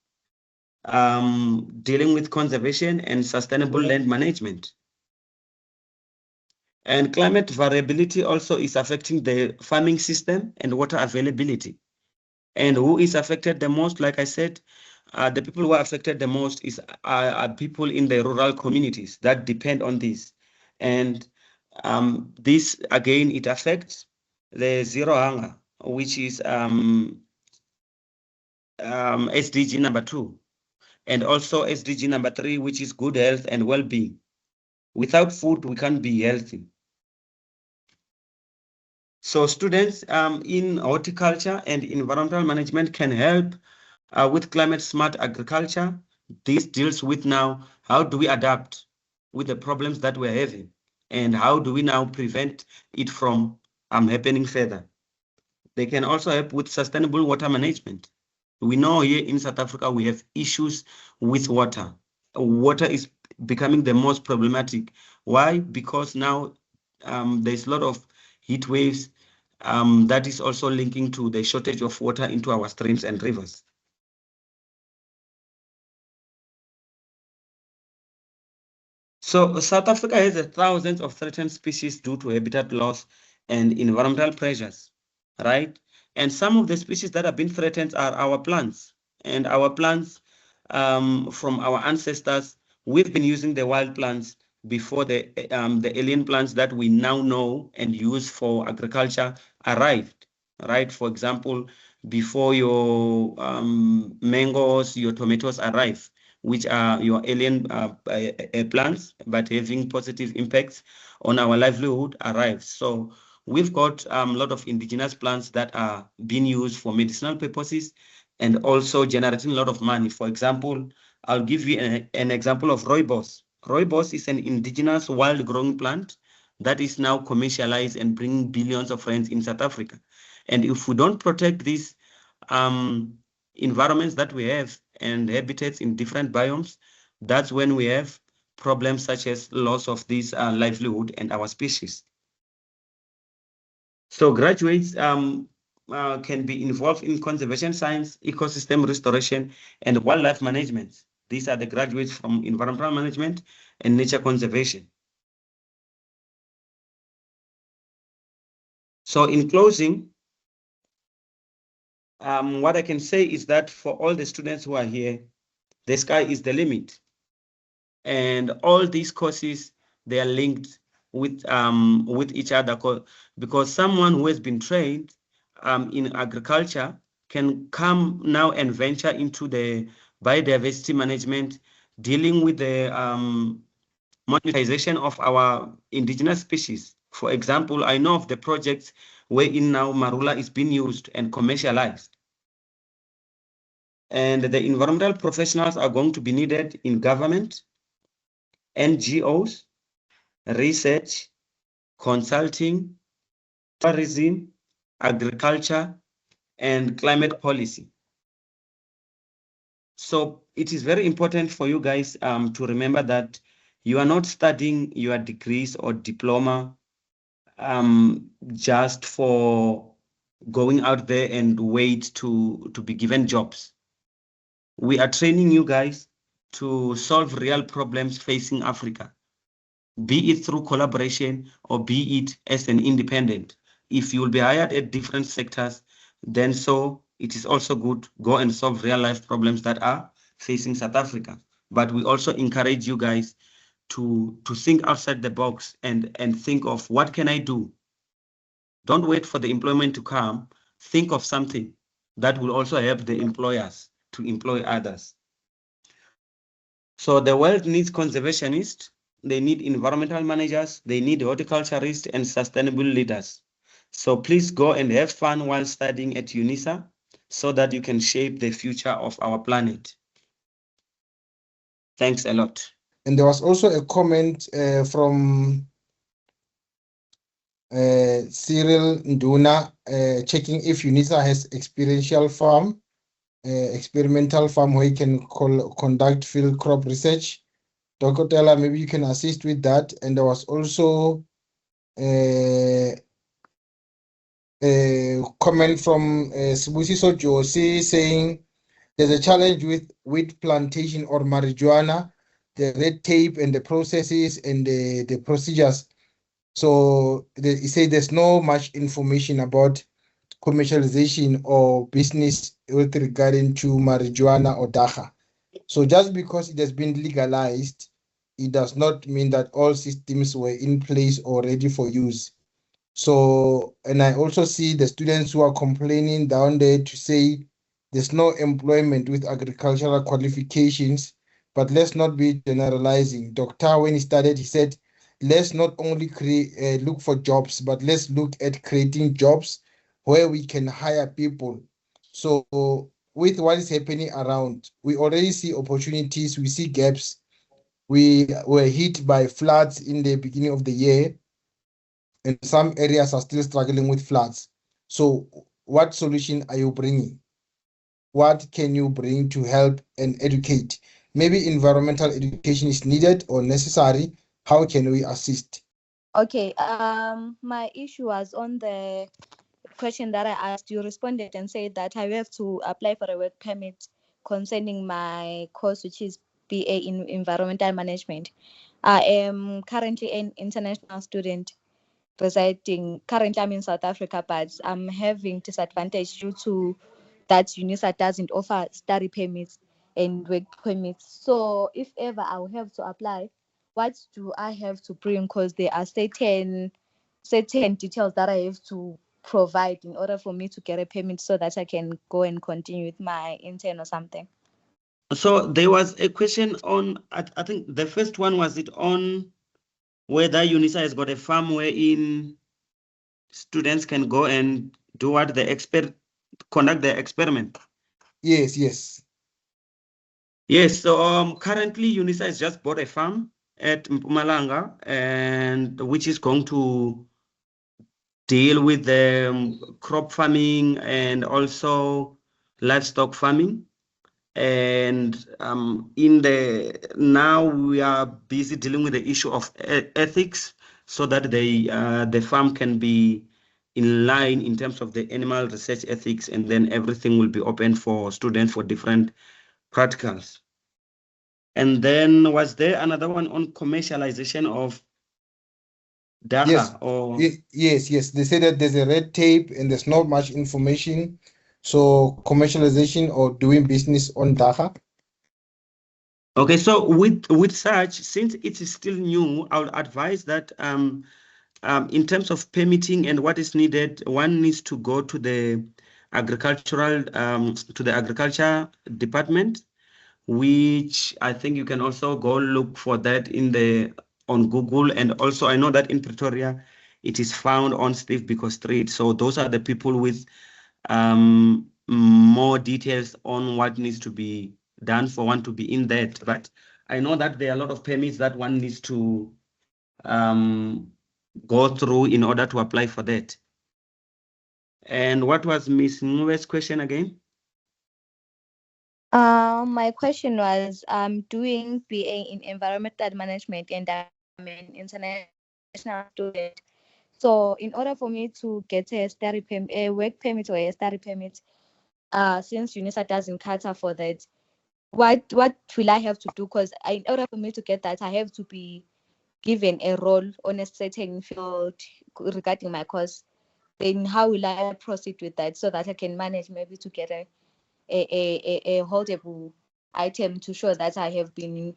dealing with conservation and sustainable land management. And climate variability also is affecting the farming system and water availability. And who is affected the most? Like I said, the people who are affected the most are people in the rural communities that depend on this. And this, again, it affects the zero hunger, which is SDG number 2, and also SDG number 3, which is good health and well-being. Without food, we can't be healthy. So students in horticulture and environmental management can help with climate smart agriculture. This deals with now, how do we adapt with the problems that we're having? And how do we now prevent it from happening further? They can also help with sustainable water management. We know here in South Africa, we have issues with water. Water is becoming the most problematic. Why? Because now there's a lot of heat waves that is also linking to the shortage of water into our streams and rivers. So South Africa has thousands of threatened species due to habitat loss and environmental pressures, right? And some of the species that have been threatened are our plants. And our plants, from our ancestors, we've been using the wild plants before the alien plants that we now know and use for agriculture arrived, right? For example, before your mangoes, your tomatoes arrive, which are your alien plants, but having positive impacts on our livelihood arrives. So we've got a lot of indigenous plants that are being used for medicinal purposes and also generating a lot of money. For example, I'll give you an example of rooibos. Rooibos is an indigenous wild growing plant that is now commercialized and bringing billions of rands in South Africa. And if we don't protect these environments that we have and habitats in different biomes, that's when we have problems such as loss of this livelihood and our species. So graduates can be involved in conservation science, ecosystem restoration, and wildlife management. These are the graduates from environmental management and nature conservation. So in closing, what I can say is that for all the students who are here, the sky is the limit. And all these courses, they are linked with each other, because someone who has been trained in agriculture can come now and venture into the biodiversity management, dealing with the monetization of our indigenous species. For example, I know of the projects wherein now marula is being used and commercialized. And the environmental professionals are going to be needed in government, NGOs, research, consulting, tourism, agriculture, and climate policy. So it is very important for you guys to remember that you are not studying your degrees or diploma just for going out there and wait to be given jobs. We are training you guys to solve real problems facing Africa, be it through collaboration or be it as an independent. If you will be hired at different sectors, then so it is also good, go and solve real life problems that are facing South Africa. But we also encourage you guys to think outside the box and think of what can I do? Don't wait for the employment to come. Think of something that will also help the employers to employ others. So the world needs conservationists, they need environmental managers, they need horticulturists and sustainable leaders. So please go and have fun while studying at UNISA so that you can shape the future of our planet. Thanks a lot. And there was also a comment from Cyril Nduna checking if UNISA has experiential farm, experimental farm where you can conduct field crop research. Dr. Tella, maybe you can assist with that. And there was also a comment from Sibusiso Josi saying there's a challenge with wheat plantation or marijuana, the red tape and the processes and the procedures. So he said there's no much information about commercialization or business with regarding to marijuana or dagga. So just because it has been legalized, it does not mean that all systems were in place or ready for use. So, and I also see the students who are complaining down there to say there's no employment with agricultural qualifications, but let's not be generalizing. Doctor, when he started, he said, let's not only look for jobs, but let's look at creating jobs where we can hire people. So with what is happening around, we already see opportunities, we see gaps. We were hit by floods in the beginning of the year, and some areas are still struggling with floods. So what solution are you bringing? What can you bring to help and educate? Maybe environmental education is needed or necessary. How can we assist? Okay, my issue was on the question that I asked. You responded and said that I have to apply for a work permit concerning my course, which is BA in Environmental Management. I am currently an international student residing. Currently, I'm in South Africa, but I'm having disadvantage due to that UNISA doesn't offer study permits and work permits. So if ever I will have to apply, what do I have to bring? Because there are certain details that I have to provide in order for me to get a permit so that I can go and continue with my intern or something. So there was a question on, I think the first one was it on whether UNISA has got a farm wherein students can go and do what the conduct the experiment. Yes. Yes, so currently UNISA has just bought a farm at Mpumalanga, and which is going to deal with the crop farming and also livestock farming. And now we are busy dealing with the issue of ethics so that the farm can be in line in terms of the animal research ethics, and then everything will be open for students for different practicals. And then was there another one on commercialization of dagga? Yes. Or Yes. They say that there's a red tape and there's not much information. So commercialization or doing business on dagga. Okay, so with such, since it is still new, I would advise that in terms of permitting and what is needed, one needs to go to the agriculture department, which I think you can also go look for that on Google. And also I know that in Pretoria, it is found on Steve Biko Street. So those are the people with more details on what needs to be done for one to be in that. But I know that there are a lot of permits that one needs to go through in order to apply for that. And what was Ms. Nguwe's question again? My question was, I'm doing BA in Environmental Management and I'm an international student. So in order for me to get a work permit or a study permit, since UNISA doesn't cater for that, what will I have to do? Because in order for me to get that, I have to be given a role on a certain field regarding my course. Then how will I proceed with that so that I can manage maybe to get a holdable item to show that I have been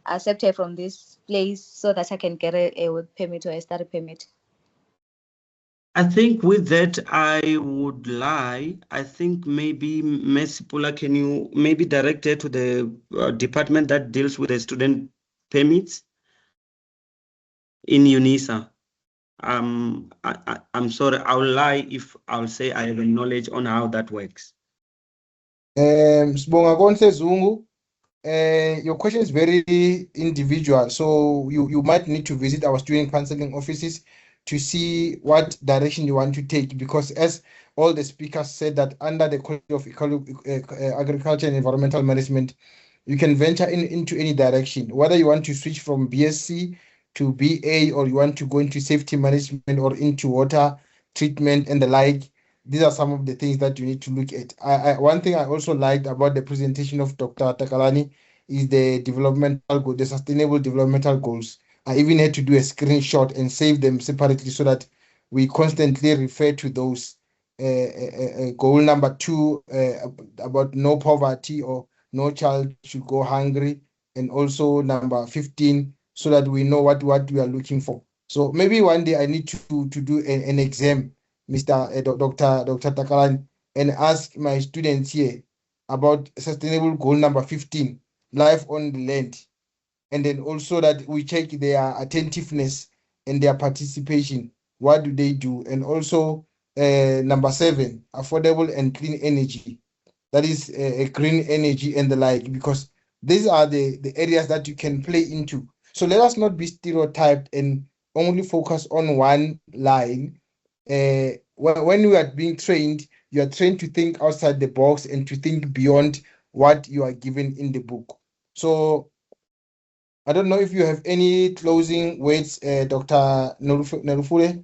accepted from this place so that I can get a work permit or a study permit? I think with that, I would lie. I think maybe Mercy Pula, can you maybe direct her to the department that deals with the student permits in UNISA? I'm sorry, I'll lie if I'll say I have a knowledge on how that works. Sibonga Konse Zungu, your question is very individual, so you might need to visit our student counseling offices to see what direction you want to take, because as all the speakers said, that under the College of Agriculture and Environmental Management, you can venture into any direction, whether you want to switch from BSc to BA or you want to go into safety management or into water treatment and the like. These are some of the things that you need to look at. One thing I also liked about the presentation of Dr. Takalani is the developmental goal, the sustainable developmental goals. I even had to do a screenshot and save them separately so that we constantly refer to those. Goal number 2 about no poverty or no child should go hungry, and also number 15 so that we know what we are looking for. So maybe one day I need to do an exam, Dr. Takalani, and ask my students here about sustainable goal number 15, life on the land, and then also that we check their attentiveness and their participation. What do they do? And also number 7, affordable and clean energy. That is a green energy and the like, because these are the areas that you can play into. So let us not be stereotyped and only focus on one line. When you are being trained, you are trained to think outside the box and to think beyond what you are given in the book. So I don't know if you have any closing words, Dr. Nerufule.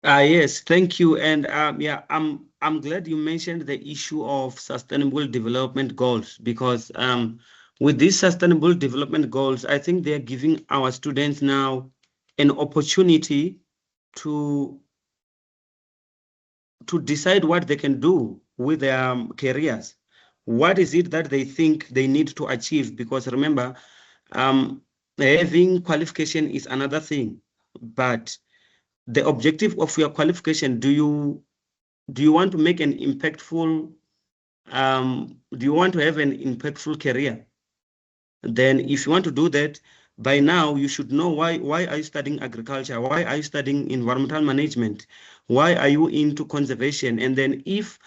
Yes, thank you. And yeah, I'm glad you mentioned the issue of sustainable development goals, because with these sustainable development goals, I think they're giving our students now an opportunity to decide what they can do with their careers. What is it that they think they need to achieve? Because remember, having qualification is another thing, but the objective of your qualification, do you want to make an impactful, do you want to have an impactful career? Then if you want to do that, by now you should know why are you studying agriculture? Why are you studying environmental management? Why are you into conservation? And then if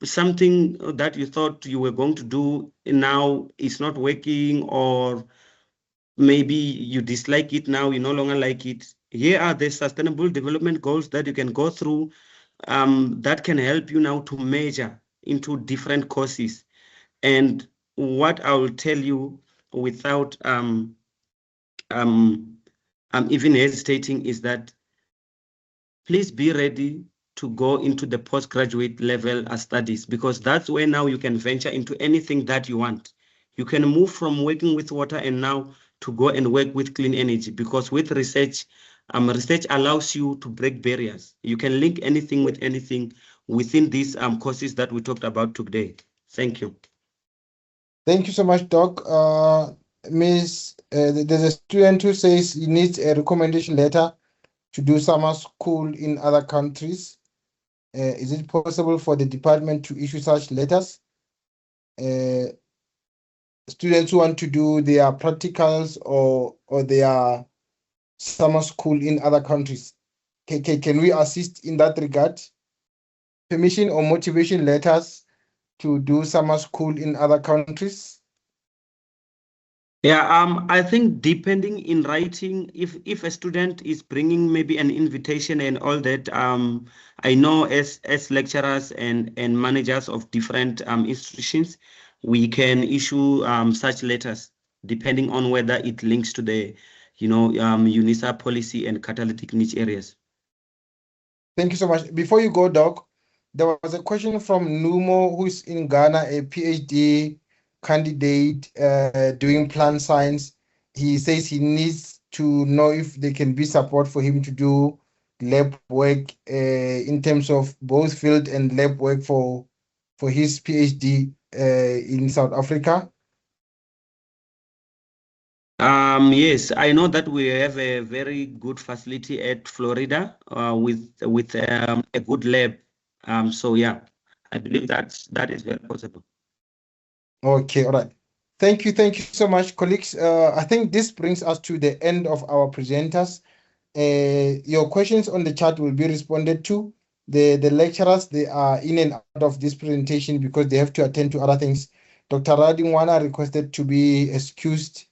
something that you thought you were going to do now is not working, or maybe you dislike it now, you no longer like it, here are the sustainable development goals that you can go through that can help you now to measure into different courses. And what I will tell you without even hesitating is that please be ready to go into the postgraduate level studies, because that's where now you can venture into anything that you want. You can move from working with water and now to go and work with clean energy, because with research, research allows you to break barriers. You can link anything with anything within these courses that we talked about today. Thank you. Thank you so much, Doc. Miss, there's a student who says he needs a recommendation letter to do summer school in other countries. Is it possible for the department to issue such letters? Students who want to do their practicals or their summer school in other countries. Can we assist in that regard? Permission or motivation letters to do summer school in other countries? Yeah, I think depending in writing, if a student is bringing maybe an invitation and all that, I know as lecturers and managers of different institutions, we can issue such letters depending on whether it links to the, UNISA policy and catalytic niche areas. Thank you so much. Before you go, Doc, there was a question from Numo, who is in Ghana, a PhD candidate doing plant science. He says he needs to know if there can be support for him to do lab work in terms of both field and lab work for his PhD in South Africa. Yes, I know that we have a very good facility at Florida with a good lab. So yeah, I believe that is very possible. Okay, all right. Thank you so much, colleagues. I think this brings us to the end of our presenters. Your questions on the chat will be responded to. The lecturers, they are in and out of this presentation because they have to attend to other things. Dr. Radingwana requested to be excused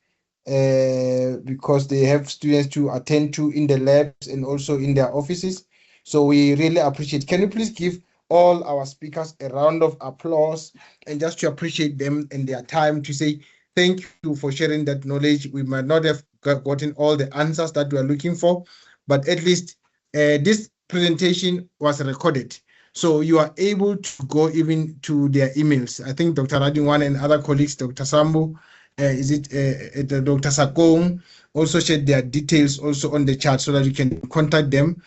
because they have students to attend to in the labs and also in their offices. So we really appreciate. Can you please give all our speakers a round of applause and just to appreciate them and their time to say thank you for sharing that knowledge. We might not have gotten all the answers that we are looking for, but at least this presentation was recorded. So you are able to go even to their emails. I think Dr. Radingwana and other colleagues, Dr. Sambu, Dr. Sakong, also shared their details also on the chat so that you can contact them.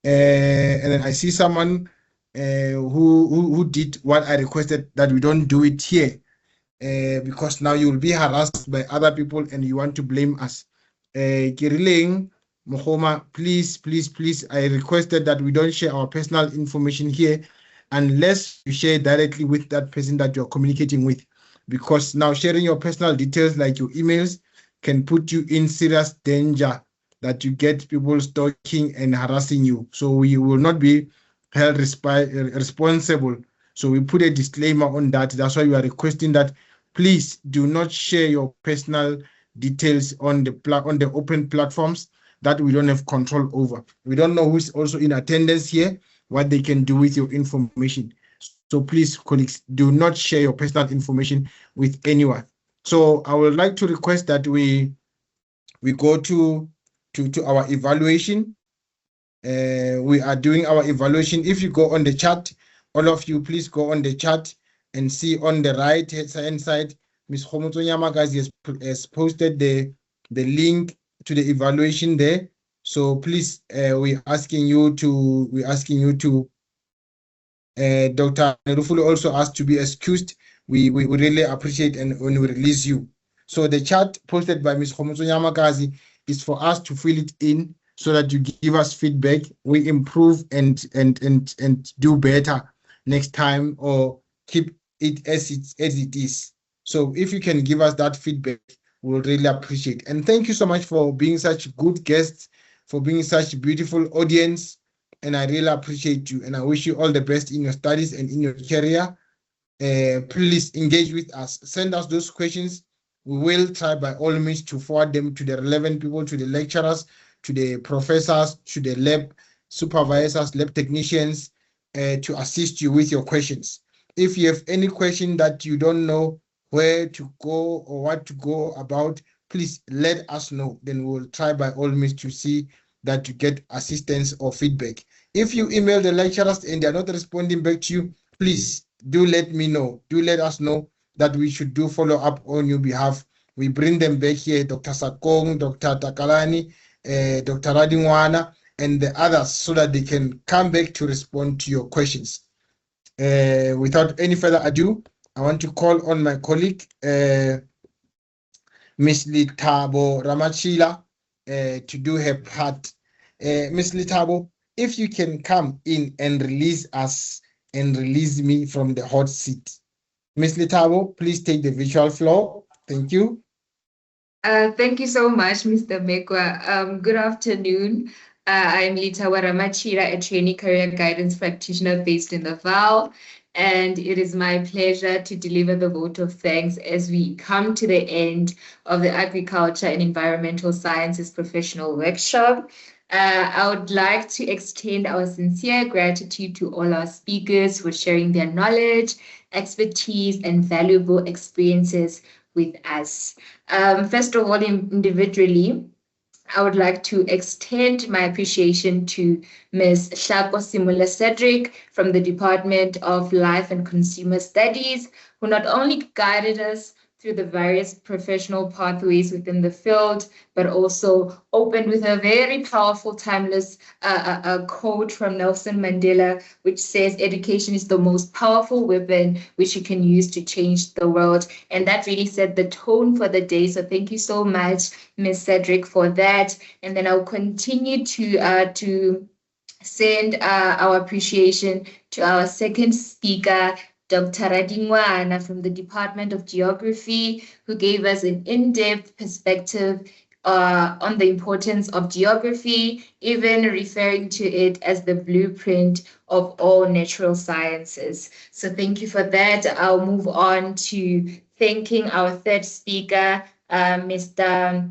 And then I see someone who did what I requested, that we don't do it here because now you will be harassed by other people and you want to blame us. Kiriling, Mohoma, please, I requested that we don't share our personal information here unless you share directly with that person that you're communicating with, because now sharing your personal details like your emails can put you in serious danger that you get people stalking and harassing you. So we will not be held responsible. So we put a disclaimer on that. That's why we are requesting that please do not share your personal details on the open platforms that we don't have control over. We don't know who's also in attendance here, what they can do with your information. So please, colleagues, do not share your personal information with anyone. So I would like to request that we go to our evaluation. We are doing our evaluation. If you go on the chat, all of you, please go on the chat and see on the right hand side, Ms. Khomotso Nyamakazi has posted the link to the evaluation there. So please, we're asking you to, Dr. Nerufulu also asked to be excused. We really appreciate and when we release you. So the chat posted by Ms. Khomotso Nyamakazi is for us to fill it in so that you give us feedback. We improve and do better next time, or keep it as it is. So if you can give us that feedback, we'll really appreciate. And thank you so much for being such good guests, for being such beautiful audience. And I really appreciate you. And I wish you all the best in your studies and in your career. Please engage with us. Send us those questions. We will try by all means to forward them to the relevant people, to the lecturers, to the professors, to the lab supervisors, lab technicians, to assist you with your questions. If you have any question that you don't know where to go or what to go about, please let us know. Then we'll try by all means to see that you get assistance or feedback. If you email the lecturers and they're not responding back to you, please do let me know. Do let us know that we should do follow up on your behalf. We bring them back here, Dr. Sakong, Dr. Takalani, Dr. Radingwana, and the others, so that they can come back to respond to your questions. Without any further ado, I want to call on my colleague, Ms. Litabo Ramachila, to do her part. Ms. Litabo, if you can come in and release us and release me from the hot seat. Ms. Litabo, please take the virtual floor. Thank you. Thank you so much, Mr. Mekwa. Good afternoon. I'm Litawara Machira, a trainee career guidance practitioner based in the Val, and it is my pleasure to deliver the vote of thanks as we come to the end of the Agriculture and Environmental Sciences Professional Workshop. I would like to extend our sincere gratitude to all our speakers for sharing their knowledge, expertise, and valuable experiences with us. First of all, individually, I would like to extend my appreciation to Ms. Hlako Simula Cedric from the Department of Life and Consumer Studies, who not only guided us through the various professional pathways within the field, but also opened with a very powerful, timeless quote from Nelson Mandela, which says, "Education is the most powerful weapon which you can use to change the world." And that really set the tone for the day. So thank you so much, Ms. Cedric, for that. And then I'll continue to send our appreciation to our second speaker, Dr. Radingwana from the Department of Geography, who gave us an in-depth perspective on the importance of geography, even referring to it as the blueprint of all natural sciences. So thank you for that. I'll move on to thanking our third speaker, Mr.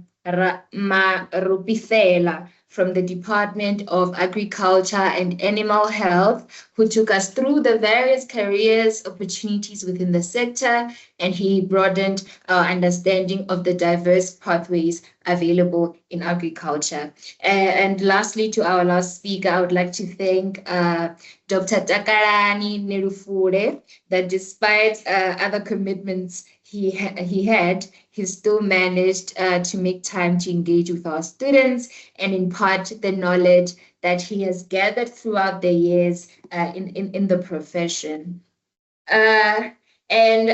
Marupithela from the Department of Agriculture and Animal Health, who took us through the various careers opportunities within the sector, and he broadened our understanding of the diverse pathways available in agriculture. And lastly, to our last speaker, I would like to thank Dr. Takarani Nerufure, that despite other commitments he had, he still managed to make time to engage with our students and impart the knowledge that he has gathered throughout the years in the profession. And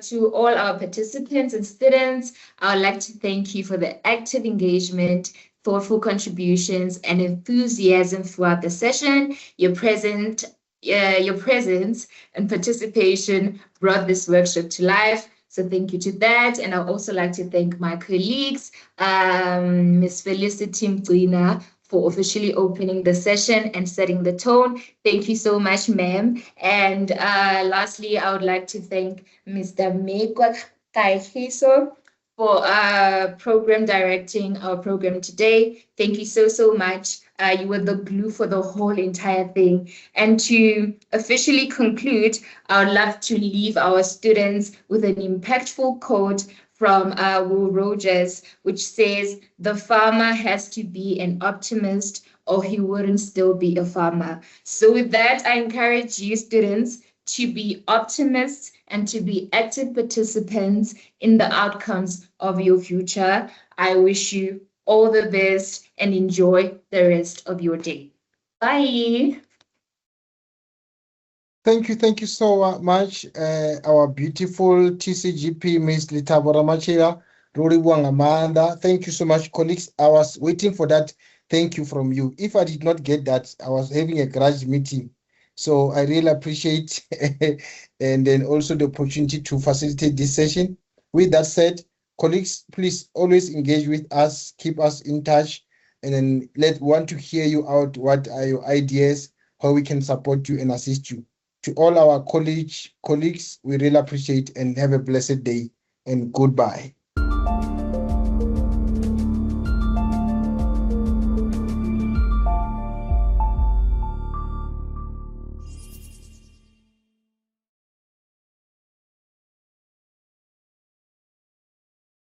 to all our participants and students, I would like to thank you for the active engagement, thoughtful contributions, and enthusiasm throughout the session. Your presence and participation brought this workshop to life. So thank you to that. And I'd also like to thank my colleagues, Ms. Felicity Mgcina, for officially opening the session and setting the tone. Thank you so much, ma'am. And lastly, I would like to thank Mr. Mekwa Kaihiso for program directing our program today. Thank you so much. You were the glue for the whole entire thing. And to officially conclude, I would love to leave our students with an impactful quote from Will Rogers, which says, "The farmer has to be an optimist or he wouldn't still be a farmer." So with that, I encourage you students to be optimists and to be active participants in the outcomes of your future. I wish you all the best and enjoy the rest of your day. Bye. Thank you so much, our beautiful TCGP, Ms. Litawara Machira, Rory Wangamanda. Thank you so much, colleagues. I was waiting for that. Thank you from you. If I did not get that, I was having a garage meeting. So I really appreciate and then also the opportunity to facilitate this session. With that said, colleagues, please always engage with us, keep us in touch, and then want to hear you out. What are your ideas, how we can support you and assist you. To all our colleagues, we really appreciate and have a blessed day and goodbye.